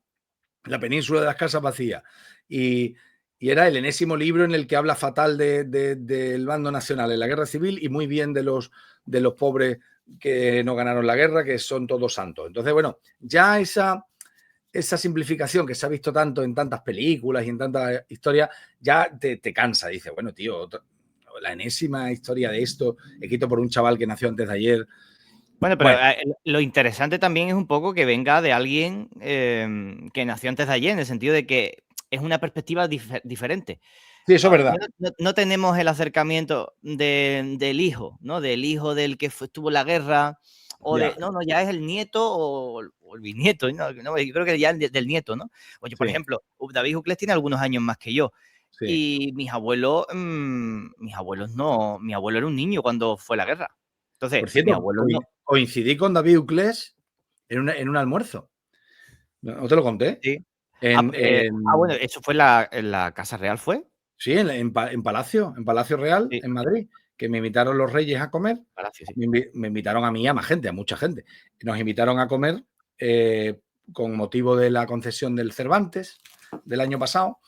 La península de las casas vacías. Y era el enésimo libro en el que habla fatal del bando nacional en la guerra civil y muy bien de los pobres que no ganaron la guerra, que son todos santos. Entonces, bueno, ya esa simplificación que se ha visto tanto en tantas películas y en tantas historias, ya te cansa. Dice, bueno, tío, la enésima historia de esto, escrito por un chaval que nació antes de ayer. Bueno, pero lo interesante también es un poco que venga de alguien que nació antes de ayer, en el sentido de que es una perspectiva diferente. Sí, eso es verdad. No tenemos el acercamiento del hijo, ¿no? Del hijo del que estuvo en la guerra, o no, ya es el nieto o el bisnieto, ¿no? Yo creo que ya del nieto, ¿no? Oye, por ejemplo, David Uclés tiene algunos años más que yo. Sí. Y mi abuelo era un niño cuando fue la guerra. Entonces, por cierto, mi abuelo coincidí con David Uclés en un almuerzo. ¿No te lo conté? Sí. Bueno, eso fue en la Casa Real, ¿fue? Sí, en Palacio Real, sí, en Madrid, que me invitaron los reyes a comer. Palacio, sí. Me invitaron a mí y a más gente, a mucha gente. Nos invitaron a comer con motivo de la concesión del Cervantes del año pasado.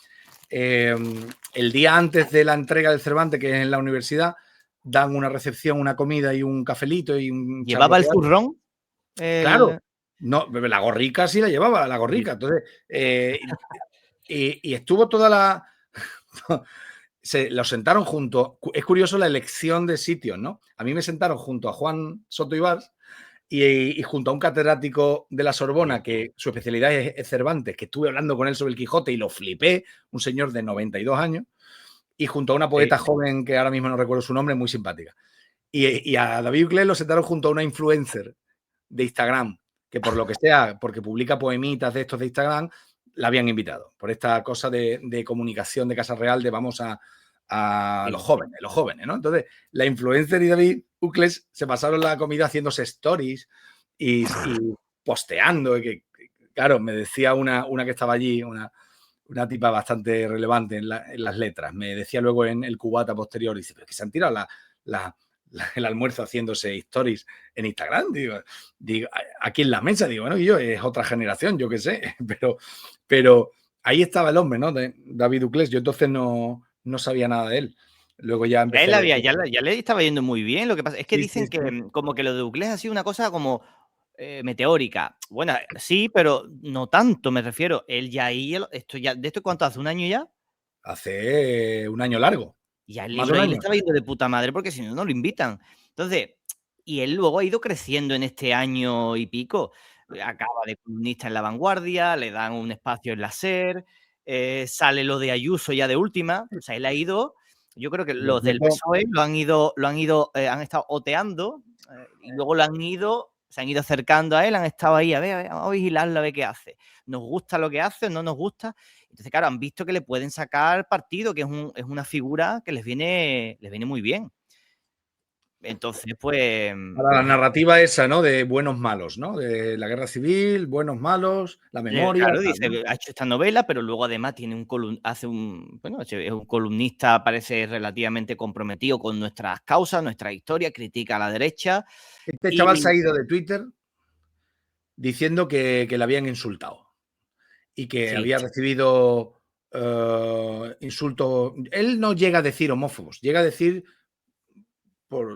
El día antes de la entrega del Cervantes, que es en la universidad, dan una recepción, una comida y un cafelito y un... ¿Llevaba el zurrón? Claro. No, la gorrica sí la llevaba, la gorrica. Entonces, y estuvo toda la... Los sentaron junto... Es curioso la elección de sitios, ¿no? A mí me sentaron junto a Juan Soto Ibars y junto a un catedrático de la Sorbona que su especialidad es Cervantes, que estuve hablando con él sobre el Quijote y lo flipé, un señor de 92 años, y junto a una poeta joven que ahora mismo no recuerdo su nombre, muy simpática. Y a David Uclés lo sentaron junto a una influencer de Instagram que por lo que sea, porque publica poemitas de estos de Instagram, la habían invitado. Por esta cosa de comunicación de Casa Real, de vamos a Sí. los jóvenes, ¿no? Entonces, la influencer y David Ucles se pasaron la comida haciéndose stories y posteando. Claro, me decía una que estaba allí, una tipa bastante relevante en las letras, me decía luego en el cubata posterior, dice, pero es que se han tirado el almuerzo haciéndose stories en Instagram, digo, aquí en la mesa, digo, bueno, yo es otra generación, yo qué sé, pero ahí estaba el hombre, ¿no? De David Ucles, yo entonces no sabía nada de él. Luego ya empecé a Ya le estaba yendo muy bien. Lo que pasa es que sí, dicen sí, que sí. como que lo de Uclés ha sido una cosa como meteórica. Bueno, sí, pero no tanto, me refiero. Él ya ahí, ¿de esto cuánto hace? ¿Un año ya? Hace un año largo, Y ya el más de libro un ahí le año. estaba yendo de puta madre porque si no, no lo invitan. Entonces, y él luego ha ido creciendo en este año y pico. Acaba de columnista en La Vanguardia, le dan un espacio en la SER, sale lo de Ayuso ya de última. O sea, él ha ido, yo creo que Por los del cierto, PSOE han estado oteando y luego se han ido acercando a él, han estado ahí, a ver, vamos a vigilarlo, a ver qué hace. ¿Nos gusta lo que hace o no nos gusta? Entonces, claro, han visto que le pueden sacar partido, que es una figura que les viene muy bien. Entonces, pues, para la narrativa esa, ¿no? De buenos malos, ¿no? De la guerra civil, buenos malos, la memoria, claro, tal, dice, ¿no? ha hecho esta novela, pero luego además tiene bueno, es un columnista, parece relativamente comprometido con nuestras causas, nuestra historia, critica a la derecha Este chaval se y ha ido de Twitter diciendo que le habían insultado y que sí, había recibido insultos. Él no llega a decir homófobos, llega a decir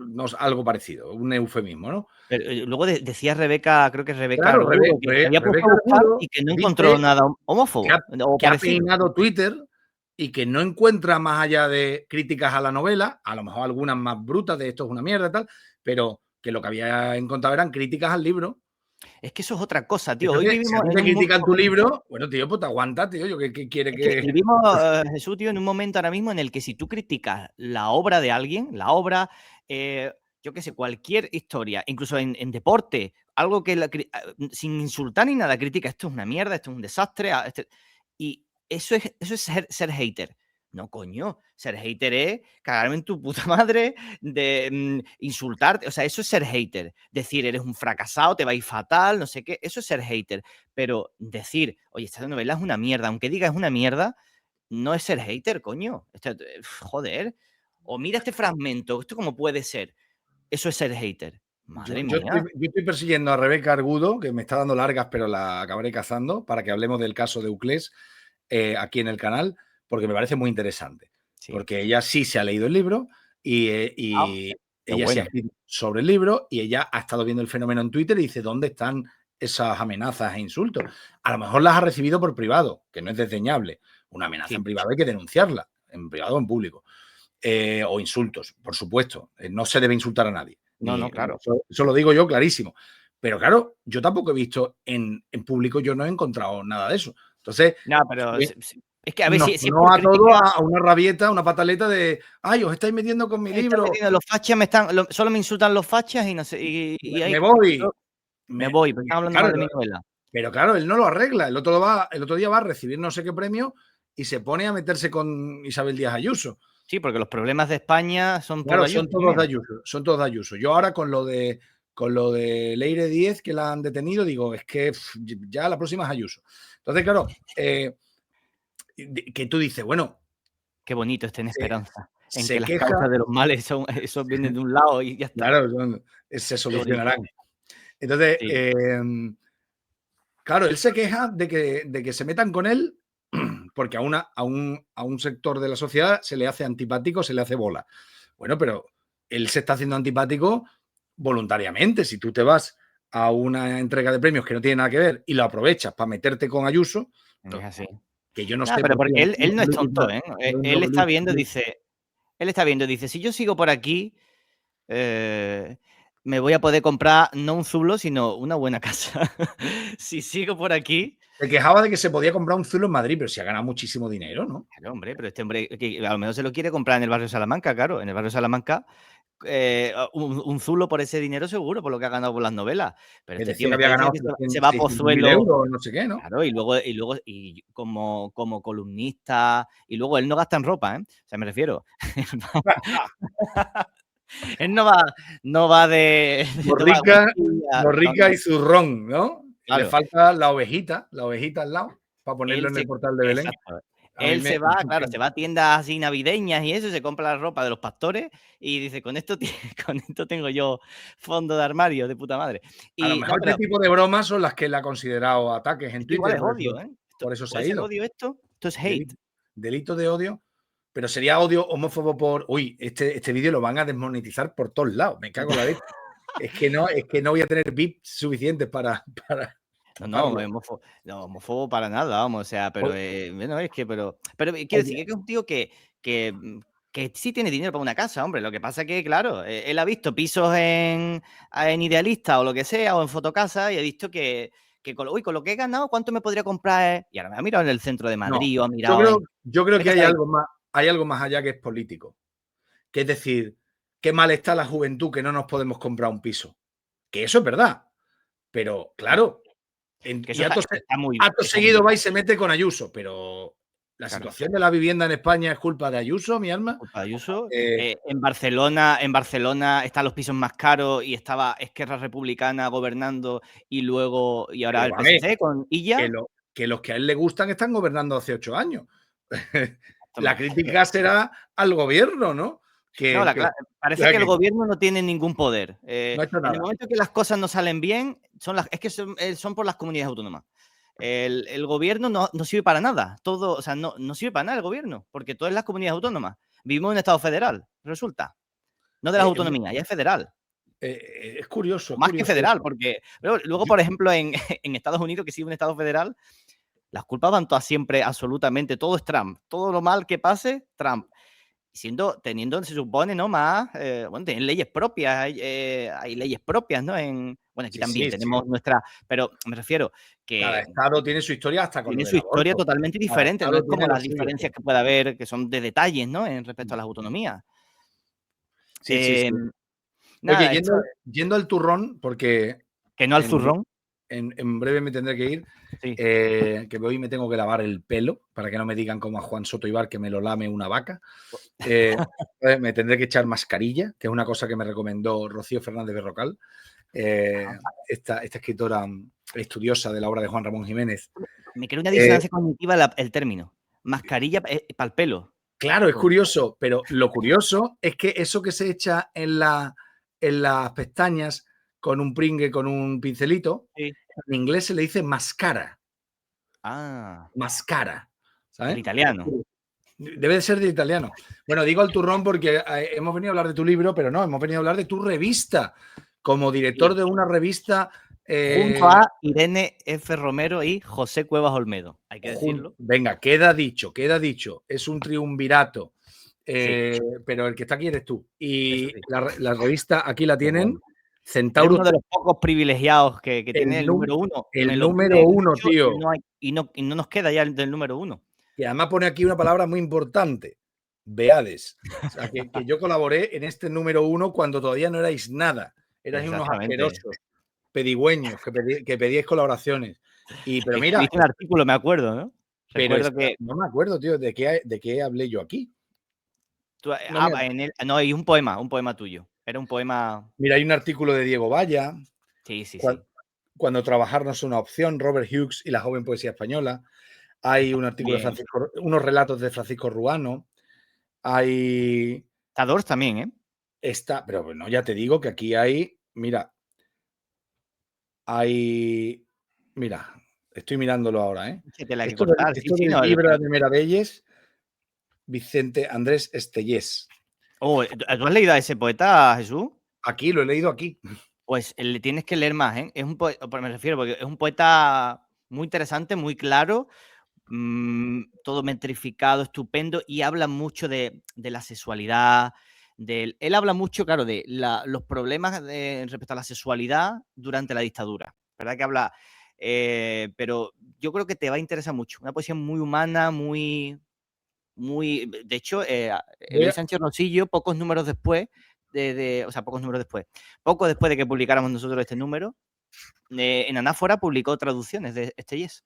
no, algo parecido, un eufemismo, ¿no? pero, luego decía Rebeca, creo que es Rebeca Claro, Argudo, que se había puesto Rebeca a buscar Argudo y que no encontró dice nada homófobo o que ha parecido. peinado Twitter y que no encuentra más allá de críticas a la novela, a lo mejor algunas más brutas de esto es una mierda y tal, pero que lo que había encontrado eran críticas al libro. Es que eso es otra cosa, tío. Hoy Entonces, si a vivimos ti en te un mundo. critican tu libro, bueno, tío, pues te aguanta, tío. Yo, ¿qué quiere Es que que...? vivimos, Jesús, tío, en un momento ahora mismo en el que si tú criticas la obra de alguien, yo qué sé, cualquier historia, incluso en deporte, algo que sin insultar ni nada, critica, esto es una mierda, esto es un desastre, y eso es ser hater. No, coño, ser hater es cagarme en tu puta madre, insultarte, o sea, eso es ser hater. Decir, eres un fracasado, te va a ir fatal, no sé qué, eso es ser hater. Pero decir, oye, esta novela es una mierda, aunque diga es una mierda, no es ser hater, coño. Joder. O mira este fragmento, ¿esto cómo puede ser? Eso es ser hater. Yo, Madre yo estoy, mía. yo estoy persiguiendo a Rebeca Argudo, que me está dando largas, pero la acabaré cazando, para que hablemos del caso de Uclés aquí en el canal, porque me parece muy interesante. Sí. Porque ella sí se ha leído el libro y, Ah, qué ella sí ha bueno. escrito sobre el libro y ella ha estado viendo el fenómeno en Twitter y dice, ¿dónde están esas amenazas e insultos? A lo mejor las ha recibido por privado, que no es desdeñable. Una amenaza Sí. en privado hay que denunciarla, en privado o en público. O insultos, por supuesto. No se debe insultar a nadie. No, no, claro. Eso lo digo yo clarísimo. Pero claro, yo tampoco he visto en público, yo no he encontrado nada de eso. Entonces, No, pero es que a ver nos si es sonó por a todo crítica. a una rabieta, una pataleta de, ay, os estáis metiendo con mi Están libro, metiendo los fachas, solo me insultan los fachas y no sé. Y me ahí voy. me voy, porque están hablando Claro, mal de mi novela. pero claro, él no lo arregla. El otro día va a recibir no sé qué premio y se pone a meterse con Isabel Díaz Ayuso. Sí, porque los problemas de España son por Claro, Ayuso son todos de también. Ayuso, son todos de Ayuso. Yo ahora con lo de Leire 10 que la han detenido, digo, es que ya la próxima es Ayuso. Entonces, claro, que tú dices, bueno, Qué bonito es tener se, esperanza en que se las queja, causas de los males esos vienen de un lado y ya está. claro, se Qué bonito. solucionarán. Entonces, Sí. claro, él se queja de que se metan con él porque a un sector de la sociedad se le hace antipático, se le hace bola. Bueno, pero él se está haciendo antipático voluntariamente. Si tú te vas a una entrega de premios que no tiene nada que ver y lo aprovechas para meterte con Ayuso, Es así. que yo no No, sé pero por qué porque él no es tonto, ¿eh? Él está viendo, dice, si yo sigo por aquí, me voy a poder comprar no un Zulo, sino una buena casa. Si sigo por aquí. se quejaba de que se podía comprar un Zulo en Madrid, pero se ha ganado muchísimo dinero, ¿no? Claro, hombre, pero este hombre que a lo mejor se lo quiere comprar en el barrio Salamanca, claro. En el barrio Salamanca un zulo por ese dinero seguro, por lo que ha ganado por las novelas. Pero Es este decir, tío me había está ganado diciendo que se va a 600.000 Pozuelo. euros, no sé qué, ¿no? Claro, y como columnista, y luego él no gasta en ropa, ¿eh? O sea, me refiero. Él no va de tomar Morrica, whisky Morrica y su ron, ¿no? Le claro. falta la ovejita al lado, para ponerlo Él en el se portal de Belén. Exacto. A mí Él me se va, claro, se encanta. va a tiendas así navideñas y eso, se compra la ropa de los pastores y dice: "Con esto con esto tengo yo fondo de armario de puta madre". A lo Y no, mejor este pero tipo de bromas son las que él ha considerado ataques en esto igual Twitter, es odio, ¿eh? Esto por eso se ha ¿puede ser ido. odio esto? Esto es hate. Delito de odio, pero sería odio homófobo por. Uy, este vídeo lo van a desmonetizar por todos lados. Me cago en la leche. Es que no voy a tener VIP suficientes para No, taparlo. homófobo para nada, vamos, o sea, pero, O- bueno, es que pero quiero decir Oye, que es un tío que sí tiene dinero para una casa, hombre, lo que pasa que, claro, él ha visto pisos en Idealista o lo que sea, o en Fotocasa, y ha visto que con lo que he ganado, ¿cuánto me podría comprar? Y ahora me ha mirado en el centro de no, Madrid, o ha yo mirado creo, en yo creo vete que a saber. hay algo más allá que es político. Que es decir, qué mal está la juventud que no nos podemos comprar un piso. Que eso es verdad. Pero claro, Que eso y está acto, que está muy acto que está muy seguido bien, va y se mete con Ayuso. Pero la claro. situación de la vivienda en España es culpa de Ayuso, mi alma. Culpa de Ayuso. Eh, En Barcelona están los pisos más caros y estaba Esquerra Republicana gobernando y ahora pero el a ver, PSC con que, Illa. que los que a él le gustan están gobernando hace 8 años. La Es que crítica será al gobierno, ¿no? no, Que, parece que el que gobierno no tiene ningún poder. no ha hecho En el nada. momento que las cosas no salen bien, es que son por las comunidades autónomas. El gobierno no sirve para nada. Todo, o sea, no sirve para nada el gobierno, porque todo es las comunidades autónomas. Vivimos en un estado federal, resulta. No de las Eh, autonomías, ya es federal. es curioso, O es más que curioso federal, eso. porque luego, Yo- por ejemplo, en Estados Unidos, que sí es un estado federal, las culpas van todas siempre, absolutamente, todo es Trump. Todo lo mal que pase, Trump. Teniendo, se supone, ¿no? Más, bueno, tienen leyes propias, hay leyes propias, ¿no? Bueno, aquí sí, también sí, sí. tenemos nuestra, pero me refiero Cada que estado tiene su historia hasta con lo tiene del su historia aborto. totalmente Cada diferente, no estado es como tiene lo las suyo. diferencias que puede haber, que son de detalles, ¿no? En respecto a las autonomías. Sí, sí, sí. Em, Oye, nada, esto, yendo al turrón, porque que no al en, zurrón, en breve me tendré que ir, sí. que hoy me tengo que lavar el pelo para que no me digan como a Juan Soto Ibar que me lo lame una vaca. Eh, me tendré que echar mascarilla, que es una cosa que me recomendó Rocío Fernández Berrocal, esta escritora estudiosa de la obra de Juan Ramón Jiménez. Me crea una Eh, disonancia cognitiva el término. Mascarilla para el pelo. claro, es curioso, pero lo curioso es que eso que se echa en las pestañas con un pringue, con un pincelito, Sí. en inglés se le dice mascara. Ah, Mascara. del ¿Sabes? italiano. Debe de ser de italiano. Bueno, digo al turrón porque hemos venido a hablar de tu libro, pero no, hemos venido a hablar de tu revista. Como director Sí. de una revista. Junto a Irene F. Romero y José Cuevas Olmedo. Hay que decirlo. Venga, queda dicho, queda dicho. Es un triunvirato. Sí, Pero el que está aquí eres tú. eso Y sí. la revista aquí la Qué tienen. bueno. Eres Centaurus, uno de los pocos privilegiados que tiene el número uno. Me el lo número pide uno, mucho y tío. no nos queda ya del número uno. Y además pone aquí una palabra muy importante. Beades. O sea, que yo colaboré en este número uno cuando todavía no erais nada. Erais unos Exactamente. asquerosos, pedigüeños, que pedíais colaboraciones. Pero mira, Escribiste un artículo, me acuerdo, ¿no? pero Recuerdo que no me acuerdo, tío, de qué hablé yo aquí. No me, no, hay un poema tuyo. Era un poema. mira, hay un artículo de Diego Valla, Sí, sí, cuando, sí. cuando trabajar no es una opción, Robert Hughes y la joven poesía española. Hay un artículo de Bien. Francisco, unos relatos de Francisco Ruano. Hay Tadors también, ¿eh? pero bueno, ya te digo que aquí mira, estoy mirándolo ahora, ¿eh? Qué tela que cortar. Sí, Esto sí, del no. Libra de Meravelles, Vicente Andrés Estellés. Oh, ¿tú has leído a ese poeta, Jesús? Aquí, lo he leído aquí. Pues le tienes que leer más, ¿eh? Me refiero, porque es un poeta muy interesante, muy claro, todo metrificado, estupendo, y habla mucho de la sexualidad. Él habla mucho, claro, de los problemas respecto a la sexualidad durante la dictadura. ¿Verdad que habla? Pero yo creo que te va a interesar mucho. Una poesía muy humana, muy. De hecho, Voy Eloy a, Sánchez Rosillo, pocos números después, o sea, pocos números después, poco después de que publicáramos nosotros este número, en Anáfora publicó traducciones de Estellés.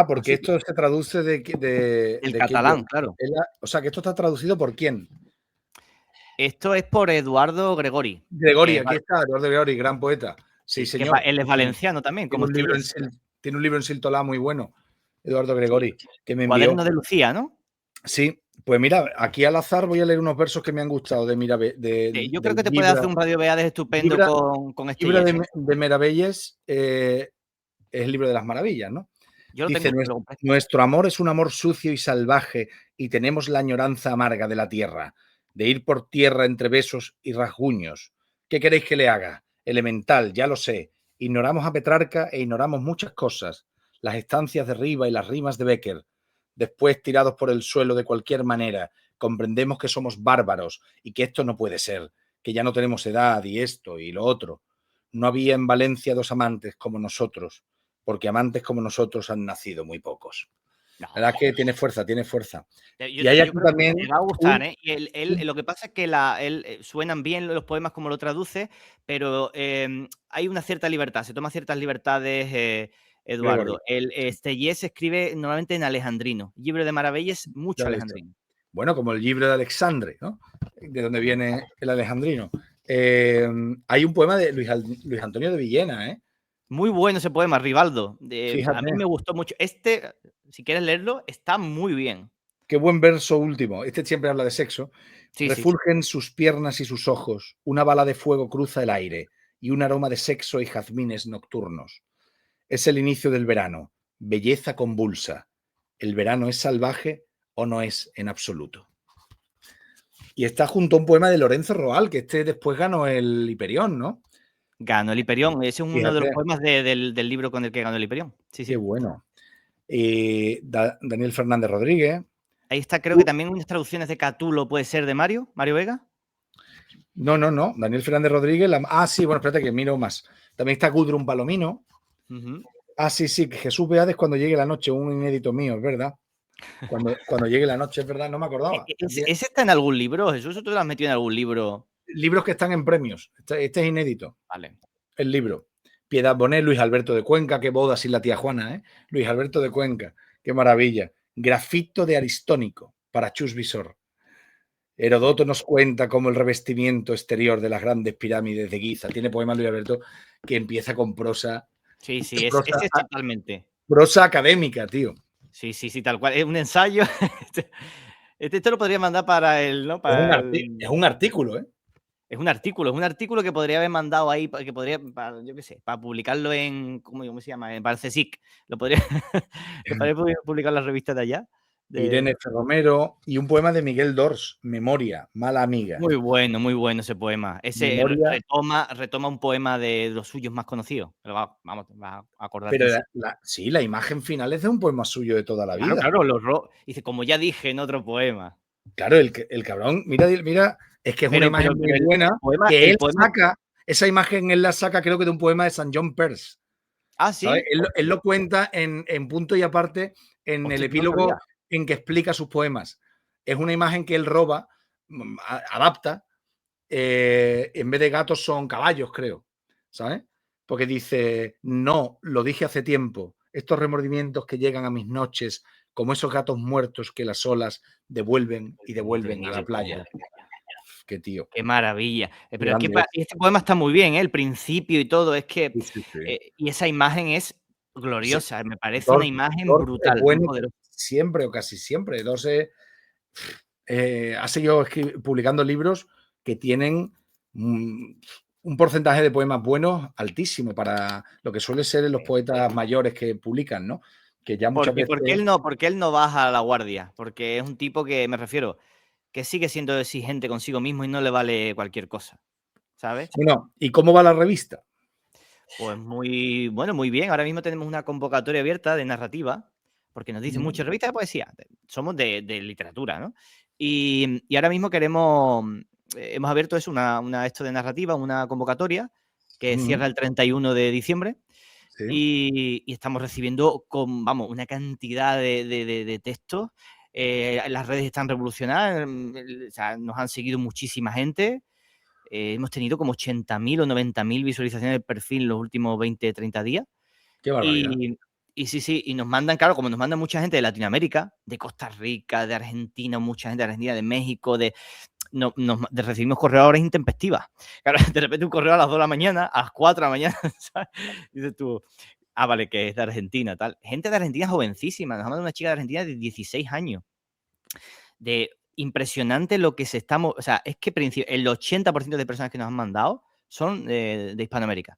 Porque esto se traduce del catalán, claro. O sea, que esto está traducido ¿por quién? Esto es por Eduardo Gregori. Gregori, aquí está, Eduardo Gregori, gran poeta. Sí, señor. Él es valenciano también, como tiene un libro en Siltolá muy bueno, Eduardo Gregori, que me envió. Cuaderno de Lucía, ¿no? Sí, pues mira, aquí al azar voy a leer unos versos que me han gustado de Mirabelles. Yo creo que te puede hacer un Radio Beades estupendo con este libro de Mirabelles es el libro de las maravillas, ¿no? Yo lo Dice, tengo, nuestro amor es un amor sucio y salvaje y tenemos la añoranza amarga de la tierra, de ir por tierra entre besos y rasguños. ¿Qué queréis que le haga? Elemental, ya lo sé. Ignoramos a Petrarca e ignoramos muchas cosas. Las estancias de Riva y las rimas de Bécquer. Después, tirados por el suelo de cualquier manera, comprendemos que somos bárbaros y que esto no puede ser, que ya no tenemos edad y esto y lo otro. No había en Valencia dos amantes como nosotros, porque amantes como nosotros han nacido muy pocos. La verdad es que tiene fuerza, tiene fuerza. Y hay aquí también. Me va a gustar, ¿eh? Y lo que pasa es que suenan bien los poemas como lo traduce, pero hay una cierta libertad, se toma ciertas libertades, Eduardo. El Estellés se escribe normalmente en alejandrino. Libro de Maravillas, mucho alejandrino. Bueno, como el libro de Alexandre, ¿no? De donde viene el alejandrino. Hay un poema de Luis Antonio de Villena, ¿eh? Muy bueno ese poema, Rivaldo. A mí me gustó mucho. Si quieres leerlo, está muy bien. Qué buen verso último. Este siempre habla de sexo. Refulgen sus piernas y sus ojos. Una bala de fuego cruza el aire y un aroma de sexo y jazmines nocturnos. Es el inicio del verano. Belleza convulsa. ¿El verano es salvaje o no es en absoluto? Y está junto a un poema de Lorenzo Roal, que después ganó el Hiperión, ¿no? Ganó el Hiperión. Ese es uno de los poemas del libro con el que ganó el Hiperión. Sí. Qué bueno. Daniel Fernández Rodríguez. Ahí está, creo que también unas traducciones de Catulo puede ser de Mario Vega. No. Daniel Fernández Rodríguez. Sí, bueno, espérate que miro más. También está Gudrun Palomino. Sí, que Jesús Beades cuando llegue la noche, un inédito mío, es verdad. Cuando llegue la noche, es verdad, no me acordaba. ¿Ese está en algún libro, Jesús? ¿O tú lo has metido en algún libro? Libros que están en premios. Este es inédito. Vale. El libro. Piedad Bonet, Luis Alberto de Cuenca, qué boda sin la tía Juana, ¿eh? Luis Alberto de Cuenca, qué maravilla. Grafito de Aristónico, para Chus Visor. Herodoto nos cuenta cómo el revestimiento exterior de las grandes pirámides de Giza. Tiene poema Luis Alberto que empieza con prosa. Sí, ese es totalmente. Prosa académica, tío. Sí, tal cual. Es un ensayo. Esto lo podría mandar para el... ¿no? Es un artículo, ¿eh? Es un artículo que podría haber mandado ahí, que podría, yo qué sé, para publicarlo en, ¿cómo se llama? Para el CSIC. Lo podría publicar en las revistas de allá. Irene Romero y un poema de Miguel Dors, Memoria, mala amiga. Muy bueno ese poema. Ese retoma un poema de los suyos más conocidos. Pero va a acordarte. Pero la imagen final es de un poema suyo de toda la vida. Claro, dice, como ya dije en otro poema. Claro, el cabrón, mira, es que es una imagen muy buena que él saca, esa imagen él la saca creo que de un poema de St. John Peirce. Sí. Él lo cuenta en punto y aparte en el epílogo en que explica sus poemas. Es una imagen que él roba, adapta, en vez de gatos son caballos, creo, ¿sabes? Porque dice, no, lo dije hace tiempo, estos remordimientos que llegan a mis noches, como esos gatos muertos que las olas devuelven y devuelven a la playa. Qué tío. Qué maravilla. Pero es que este poema está muy bien, ¿eh? El principio y todo, es que... Sí. Y esa imagen es gloriosa, me parece una imagen brutal. Siempre o casi siempre. Entonces, ha seguido publicando libros que tienen un porcentaje de poemas buenos altísimo para lo que suele ser en los poetas mayores que publican, ¿no? Que ya muchas veces... porque él no baja a la guardia, porque es un tipo que, me refiero, que sigue siendo exigente consigo mismo y no le vale cualquier cosa, ¿sabes? Bueno, ¿y cómo va la revista? Pues muy bien. Ahora mismo tenemos una convocatoria abierta de narrativa, porque nos dicen muchas revistas de poesía. Somos de literatura, ¿no? Y ahora mismo hemos abierto esto de narrativa, una convocatoria que cierra el 31 de diciembre. Sí. Y estamos recibiendo una cantidad de textos las redes están revolucionadas, o sea, nos han seguido muchísima gente. Hemos tenido como 80.000 o 90.000 visualizaciones del perfil en los últimos 20, 30 días. Qué barbaridad. Y sí, y nos mandan, claro, como nos mandan mucha gente de Latinoamérica, de Costa Rica, de Argentina, mucha gente de Argentina, de México, recibimos correos a horas intempestivas. Claro, de repente un correo a las 2 de la mañana, a las 4 de la mañana, ¿sabes? Dices tú, vale, que es de Argentina, tal. Gente de Argentina jovencísima, nos ha mandado una chica de Argentina de 16 años. De impresionante lo que se estamos, o sea, es que el 80% de personas que nos han mandado son de Hispanoamérica.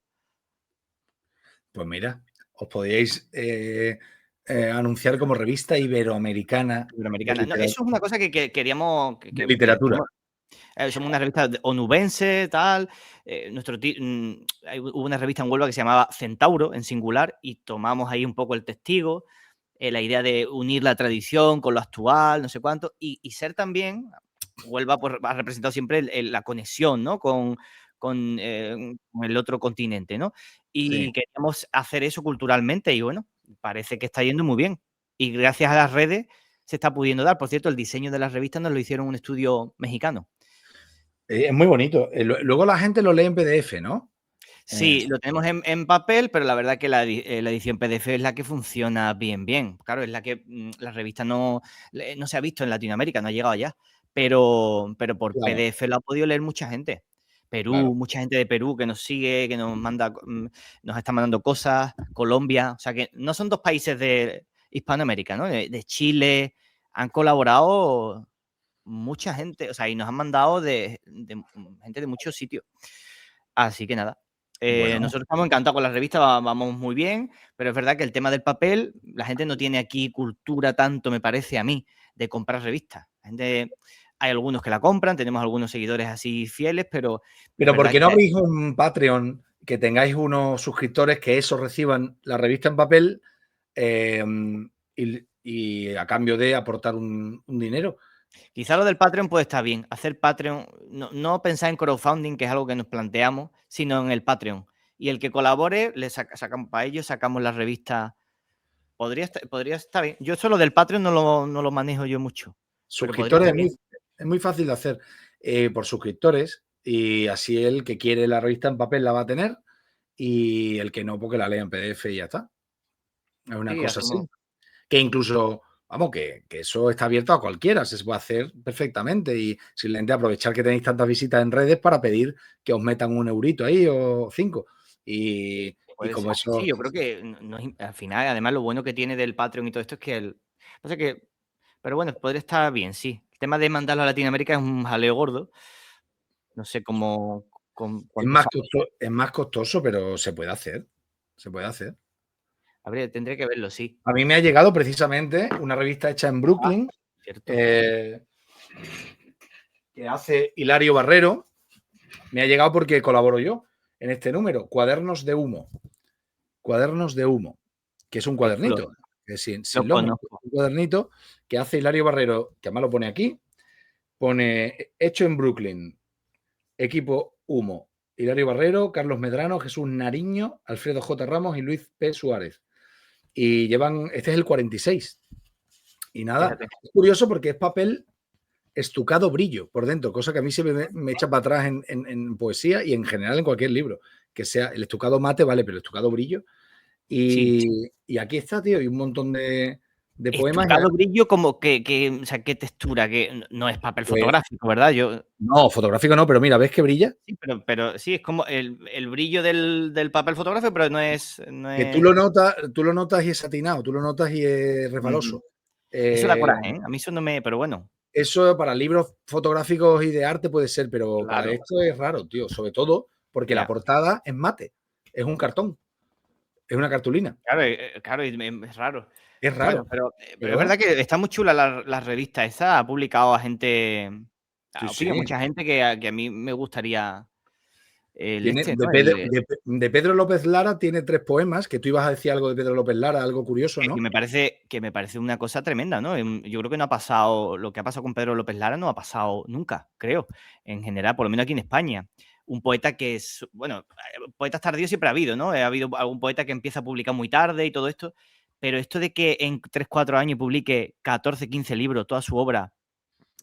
Pues mira, os podíais anunciar como revista iberoamericana. Iberoamericana. No, eso es una cosa que queríamos. De literatura. Somos una revista onubense, tal. Hubo una revista en Huelva que se llamaba Centauro, en singular, y tomamos ahí un poco el testigo, la idea de unir la tradición con lo actual, no sé cuánto, y ser también, Huelva pues, ha representado siempre la conexión, ¿no? Con el otro continente, ¿no? Y Sí. queríamos hacer eso culturalmente y bueno, parece que está yendo muy bien. Y gracias a las redes se está pudiendo dar. Por cierto, el diseño de las revistas nos lo hicieron un estudio mexicano. Es muy bonito. Luego la gente lo lee en PDF, ¿no? Sí, lo tenemos en papel, pero la verdad que la edición PDF es la que funciona bien. Claro, es la que la revista no se ha visto en Latinoamérica, no ha llegado allá, pero por Claro, PDF lo ha podido leer mucha gente. Perú, claro. mucha gente de Perú que nos sigue, que nos está mandando cosas, Colombia, o sea que no son dos países de Hispanoamérica, ¿no? De Chile, han colaborado mucha gente, o sea, y nos han mandado de gente de muchos sitios. Así que nada. Bueno, Nosotros estamos encantados con la revista, vamos muy bien, pero es verdad que el tema del papel, la gente no tiene aquí cultura tanto, me parece a mí, de comprar revistas. Hay algunos que la compran, tenemos algunos seguidores así fieles, pero es pero ¿por verdad qué no que abrís un Patreon que tengáis unos suscriptores que eso reciban la revista en papel y a cambio de aportar un dinero? quizá lo del Patreon puede estar bien. Hacer Patreon, no pensar en crowdfunding, que es algo que nos planteamos, sino en el Patreon. Y el que colabore, le sacamos para ellos, sacamos la revista. Podría estar bien. Yo solo del Patreon no lo manejo yo mucho, pero podría Suscriptores estar bien. es muy fácil de hacer por suscriptores y así el que quiere la revista en papel la va a tener y el que no, porque la lea en PDF y ya está. Es una Sí, cosa así. hacemos. Que incluso, vamos, que eso está abierto a cualquiera, se puede hacer perfectamente y simplemente aprovechar que tenéis tantas visitas en redes para pedir que os metan 1 eurito ahí o 5. Y Puede como ser. Sí, eso, yo creo que al final, además, lo bueno que tiene del Patreon y todo esto es que pasa que, pero bueno, podría estar bien, sí. El tema de mandarlo a Latinoamérica es un jaleo gordo. No sé cómo, cuánto sale. es más costoso, pero se puede hacer. Se puede hacer. Tendré que verlo, sí. A mí me ha llegado precisamente una revista hecha en Ah, Brooklyn cierto. que hace Hilario Barrero. Me ha llegado porque colaboro yo en este número, Cuadernos de Humo. Cuadernos de Humo, que es un Qué chulo. cuadernito, que sin Lo lomo, conozco. un cuadernito que hace Hilario Barrero, que además lo pone aquí, pone hecho en Brooklyn, equipo Humo. Hilario Barrero, Carlos Medrano, Jesús Nariño, Alfredo J. Ramos y Luis P. Suárez. Y llevan, este es el 46. Y nada, Fíjate. es curioso porque es papel estucado brillo por dentro, cosa que a mí siempre me echa para atrás en poesía y en general en cualquier libro. Que sea el estucado mate, vale, pero el estucado brillo. Sí. Y aquí está, tío, y un montón de poemas. Estucado brillo como o sea, qué textura, que no es papel Pues, fotográfico, ¿verdad? no, fotográfico no, pero mira, ¿ves que brilla? Sí, pero sí, es como el brillo del papel fotográfico, pero no es. Que tú lo notas y es satinado, tú lo notas y es Ujú. resbaloso. Eso da Eh, coraje, ¿eh? A mí eso no me. Pero bueno, Eso para libros fotográficos y de arte puede ser, pero para claro, esto es raro, tío. Sobre todo porque la ya. portada es mate, es un cartón, es una cartulina. Claro, claro, es raro. Es Bueno, raro, pero pero es bueno, verdad que está muy chula la revista esa. Ha publicado a gente. sí, En fin, a sí. mucha gente que a mí me gustaría Tiene ¿no? de Pedro López Lara tiene 3 poemas, que tú ibas a decir algo de Pedro López Lara, algo curioso, Que ¿no? me parece una cosa tremenda, ¿no? Yo creo que no ha pasado, lo que ha pasado con Pedro López Lara no ha pasado nunca, creo, en general, por lo menos aquí en España. Un poeta que es, bueno, poetas tardíos siempre ha habido, ¿no? Ha habido algún poeta que empieza a publicar muy tarde y todo esto, pero esto de que en 3, 4 años publique 14, 15 libros, toda su obra,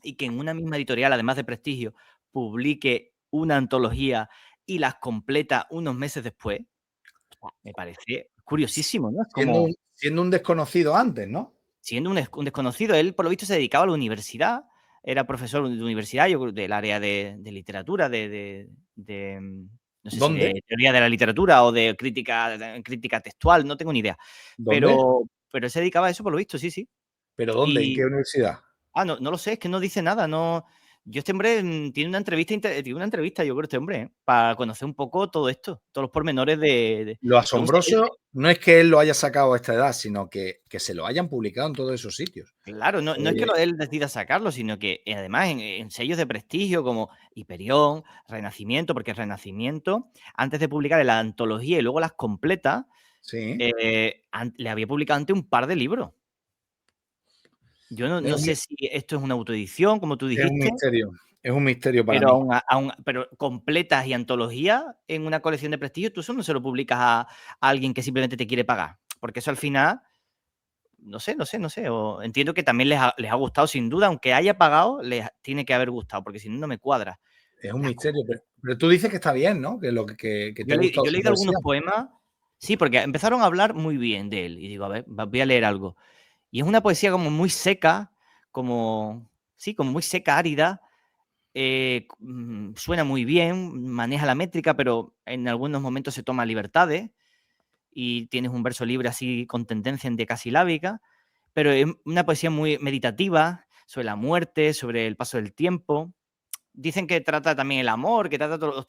y que en una misma editorial, además de prestigio, publique una antología y las completa unos meses después, me parece curiosísimo, ¿no? Es como Siendo un desconocido antes, ¿no? siendo un desconocido. Él, por lo visto, se dedicaba a la universidad, era profesor de universidad, yo creo, del área de literatura, no sé si ¿Dónde? de teoría de la literatura o de crítica textual, no tengo ni idea. ¿Dónde? Pero él se dedicaba a eso, por lo visto, sí, sí. ¿Pero dónde? ¿En qué Y, universidad? no lo sé, es que no dice nada, no. Yo este hombre tiene una entrevista, yo creo, este hombre, para conocer un poco todo esto, todos los pormenores de Lo luego asombroso no es que él lo haya sacado a esta edad, sino que se lo hayan publicado en todos esos sitios. claro, no es que él decida sacarlo, sino que además en sellos de prestigio como Hiperión, Renacimiento, porque Renacimiento, antes de publicar la antología y luego las completa, Sí. le había publicado antes un par de libros. Yo Es no un, sé si esto es una autoedición, como tú es un dijiste, misterio. Es un misterio para pero mí. pero completas y antología en una colección de prestigio, tú eso no se lo publicas a alguien que simplemente te quiere pagar, porque eso al final no sé. O entiendo que también les ha gustado sin duda, aunque haya pagado, les tiene que haber gustado, porque si no, no me cuadra. Es un Las misterio. Pero tú dices que está bien, ¿no? Que te ha gustado Yo he su leído algunos poesía. poemas, sí, porque empezaron a hablar muy bien de él. Y digo, a ver, voy a leer algo. Y es una poesía como muy seca, sí, como muy seca, árida. Suena muy bien, maneja la métrica, pero en algunos momentos se toma libertades y tienes un verso libre así con tendencia en decasilábica, pero es una poesía muy meditativa sobre la muerte, sobre el paso del tiempo. Dicen que trata también el amor, que trata todos los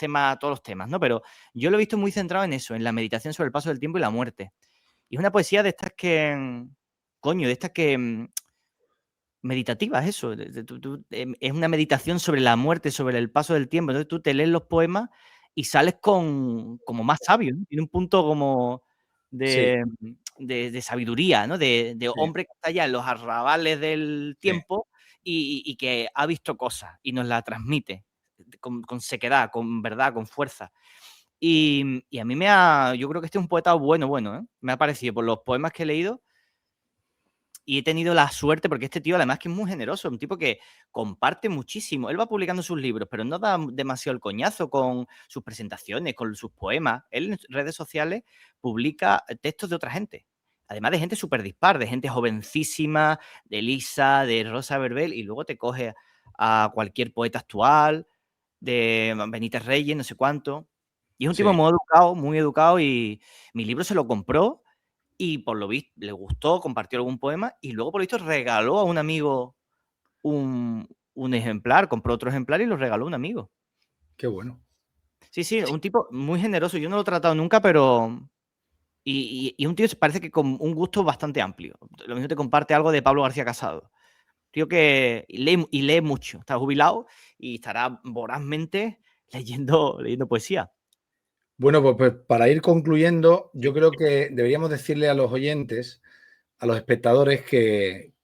temas, ¿no? Pero yo lo he visto muy centrado en eso, en la meditación sobre el paso del tiempo y la muerte. Y es una poesía de estas que, coño, de estas que meditativas, eso. Es una meditación sobre la muerte, sobre el paso del tiempo. Entonces tú te lees los poemas y sales como más sabio, ¿no? Tiene un punto como Sí, de sabiduría, ¿no? De sí, hombre que está ya en los arrabales del sí. tiempo y que ha visto cosas y nos la transmite con sequedad, con verdad, con fuerza. Y a mí yo creo que este es un poeta bueno, ¿eh? Me ha parecido por los poemas que he leído y he tenido la suerte, porque este tío además que es muy generoso, un tipo que comparte muchísimo. Él va publicando sus libros, pero no da demasiado el coñazo con sus presentaciones, con sus poemas. Él en redes sociales publica textos de otra gente. Además de gente súper dispar, de gente jovencísima, de Lisa, de Rosa Verbel, y luego te coge a cualquier poeta actual, de Benítez Reyes, no sé cuánto. Y es un tipo Sí, muy educado, y mi libro se lo compró y por lo visto le gustó, compartió algún poema y luego por lo visto regaló a un amigo un ejemplar, compró otro ejemplar y lo regaló a un amigo. qué bueno. Sí, sí, un tipo muy generoso. Yo no lo he tratado nunca, pero... Y un tío parece que con un gusto bastante amplio. Lo mismo te comparte algo de Pablo García Casado. Tío que lee mucho. Está jubilado y estará vorazmente leyendo poesía. Bueno, pues para ir concluyendo, yo creo que deberíamos decirle a los oyentes, a los espectadores que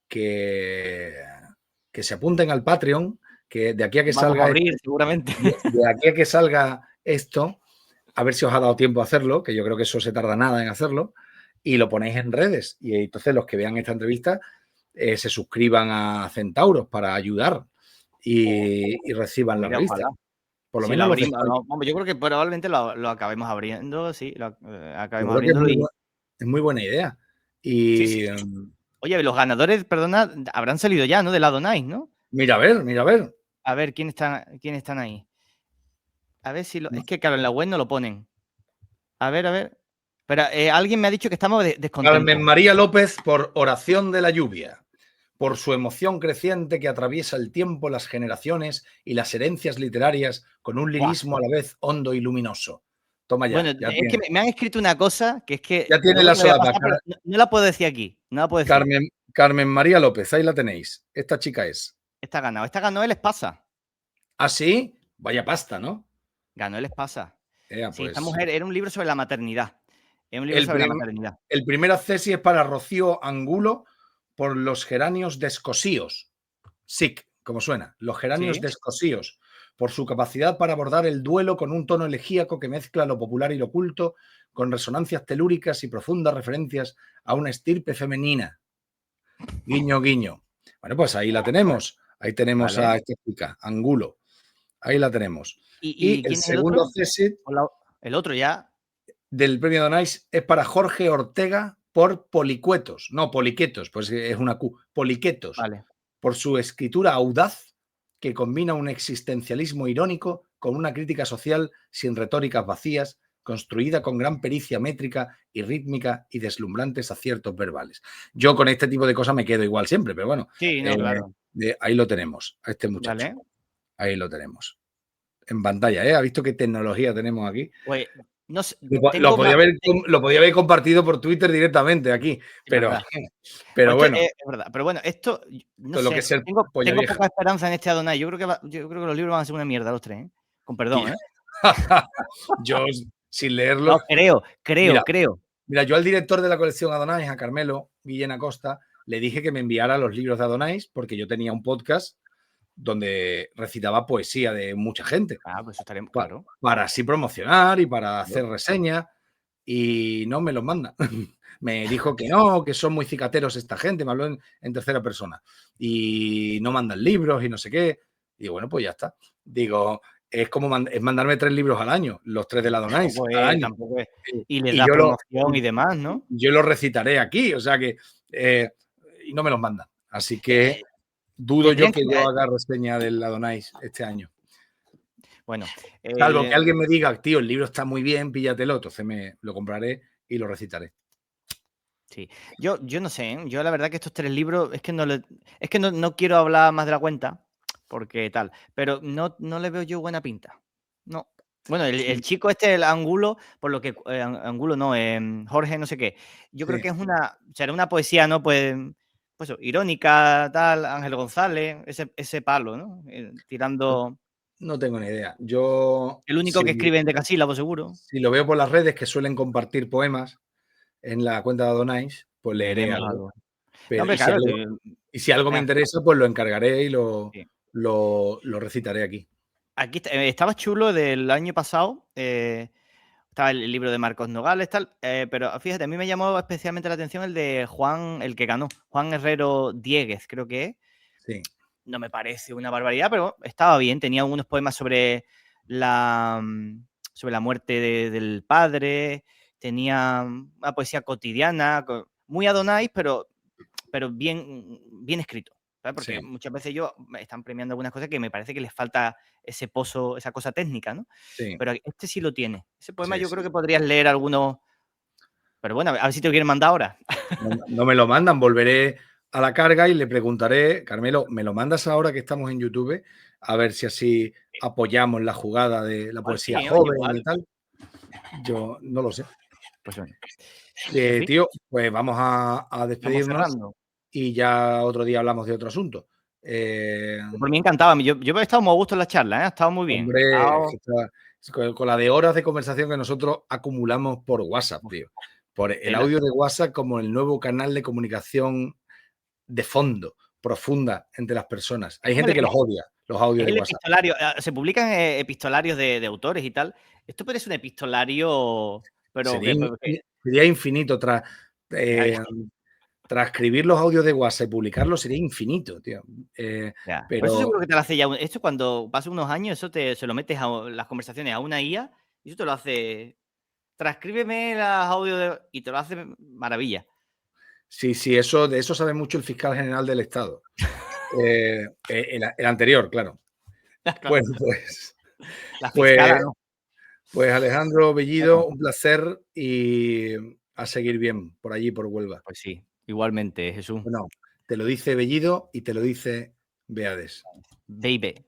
se apunten al Patreon, que de aquí a que Vamos a salga abrir seguramente. de aquí a que salga esto, a ver si os ha dado tiempo a hacerlo, que yo creo que eso se tarda nada en hacerlo, y lo ponéis en redes. Y entonces los que vean esta entrevista se suscriban a Centauros para ayudar y reciban la Mira, revista. ojalá. Por lo Si lo menos los de abrimos, España. no, vamos, yo creo que probablemente lo acabemos abriendo, sí, Yo acabemos creo que abriéndolo y es muy buena idea. sí, sí, Y sí. Oye, los ganadores, perdona, habrán salido ya, ¿no? De la Donais, ¿no? mira, a ver, mira, a ver. A ver, quién están ahí? A ver si es que claro, en la web no lo ponen. A ver. Pero alguien me ha dicho que estamos descontentos. Carmen María López por Oración de la Lluvia, por su emoción creciente que atraviesa el tiempo, las generaciones y las herencias literarias con un Buah. lirismo a la vez hondo y luminoso. Toma Bueno, ya, ya es que tiene. me han escrito una cosa que es que Ya tiene luego la te la voy a solapa. pasar, pero no la puedo decir aquí. No la puedo decir. Carmen María López, ahí la tenéis. Esta chica es. Esta ganó el Espasa. ¿Ah, sí? Vaya pasta, ¿no? Ganó el Espasa. Sí, esta Pues mujer era un libro sobre la maternidad. Era un libro el, sobre la prim- maternidad. el primer acceso es para Rocío Angulo por los geranios descosíos. SIC. como suena, los geranios Sí. descosíos, por su capacidad para abordar el duelo con un tono elegíaco que mezcla lo popular y lo culto, con resonancias telúricas y profundas referencias a una estirpe femenina. Guiño, guiño. Bueno, pues ahí la tenemos. Ahí tenemos Vale. a esta chica, Angulo. Ahí la tenemos. ¿Y Y el quién es el segundo otro? CSIT O el otro ya. del premio Donais es para Jorge Ortega por Policuetos. No, Poliquetos, pues es una Q. Poliquetos. Vale. Por su escritura audaz que combina un existencialismo irónico con una crítica social sin retóricas vacías, construida con gran pericia métrica y rítmica y deslumbrantes aciertos verbales. Yo con este tipo de cosas me quedo igual siempre, pero bueno, Sí, no, claro. ahí lo tenemos, a este muchacho. Vale. Ahí lo tenemos. En pantalla, ¿eh? ¿Ha visto qué tecnología tenemos aquí? Pues, no sé, Lo tengo podía más. haber compartido por Twitter directamente aquí, Es verdad. pero Pues esto bueno, es verdad. Pero bueno, esto, no esto es lo que es sé, ser polla tengo vieja. poca esperanza en este Adonai. Yo creo que los libros van a ser una mierda los tres, ¿eh? Con Y perdón, ¿eh? yo, sin leerlo, No, creo, mira, creo, creo. mira, yo al director de la colección Adonais, a Carmelo Guillén Acosta, le dije que me enviara los libros de Adonais porque yo tenía un podcast donde recitaba poesía de mucha gente, Ah, pues eso estaremos, claro. para así promocionar y para Claro. hacer reseñas, y no me los manda. Me dijo que no, que son muy cicateros esta gente, me habló en tercera persona, y no mandan libros y no sé qué. Y bueno, pues ya está. Digo, es como es mandarme 3 libros al año, los 3 de la Donais al año. Tampoco es. Y les Y das yo lo, promoción y demás, ¿no? yo lo recitaré aquí, o sea que, y no me los mandan. Así que Eh, dudo yo tendrían que. que yo haga reseña del Adonais este año. Bueno, Salvo que alguien me diga, tío, el libro está muy bien, píllatelo, entonces me lo compraré y lo recitaré. sí. Yo no sé, ¿eh? Yo la verdad que estos tres libros es que no quiero hablar más de la cuenta, porque tal, pero no le veo yo buena pinta. No. Bueno, el Sí, chico este, el Angulo, por lo que Angulo no, Jorge no sé qué. Yo creo sí. que será una poesía, ¿no? Pues eso, irónica, tal, Ángel González, ese palo, ¿no? Tirando. No tengo ni idea. Yo, El único que escribe en decasílabo, seguro. si lo veo por las redes que suelen compartir poemas en la cuenta de Adonais, pues leeré Leeremos algo. algo. No, Pero, hombre, claro. y si algo me interesa, pues lo encargaré y Sí. lo recitaré aquí. Aquí estaba chulo del año pasado. Estaba el libro de Marcos Nogales, tal. Pero fíjate, a mí me llamó especialmente la atención el de Juan, el que ganó. Juan Herrero Dieguez, creo que es. Sí. No me parece una barbaridad, pero estaba bien. Tenía unos poemas sobre la muerte del padre. Tenía una poesía cotidiana, muy Adonais, pero bien escrito. ¿Sabes? Sí, Porque muchas veces ellos me están premiando algunas cosas que me parece que les falta ese pozo, esa cosa técnica, ¿no? sí, Pero este sí lo tiene. Ese poema sí, yo creo sí. que podrías leer algunos. Pero bueno, a ver si te lo quieren mandar ahora. No me lo mandan, volveré a la carga y le preguntaré, Carmelo, ¿me lo mandas ahora que estamos en YouTube? A ver si así apoyamos la jugada de la Igual poesía sí, oye, joven y igual. tal. Yo no lo sé. Pues bueno. En fin, Tío, pues vamos a vamos despedirnos cerrando. y ya otro día hablamos de otro asunto. Por mí encantado. Yo he estado muy a gusto en la charla, ¿eh? Ha estado muy bien. Hombre, es que con la de horas de conversación que nosotros acumulamos por WhatsApp, tío. Por el Tela. audio de WhatsApp como el nuevo canal de comunicación de fondo, profunda entre las personas. Hay gente Hombre, que los odia, los audios es de el WhatsApp. epistolario. Se publican epistolarios de autores y tal. Esto parece un epistolario, pero Sería, que sería infinito. ya, ya, Transcribir los audios de WhatsApp y publicarlos sería infinito, tío. ya. Por eso Pero seguro que te lo hace ya. Esto cuando pasen unos años, se lo metes a las conversaciones a una IA y eso te lo hace. Transcríbeme los audios y te lo hace maravilla. sí, de eso sabe mucho el fiscal general del Estado. El anterior, claro. Claro. Bueno, La fiscala, pues, ¿no? pues Alejandro Bellido, Bueno, un placer y a seguir bien por allí, por Huelva. pues sí, igualmente, Jesús. Bueno, te lo dice Bellido y te lo dice Beades. Baby.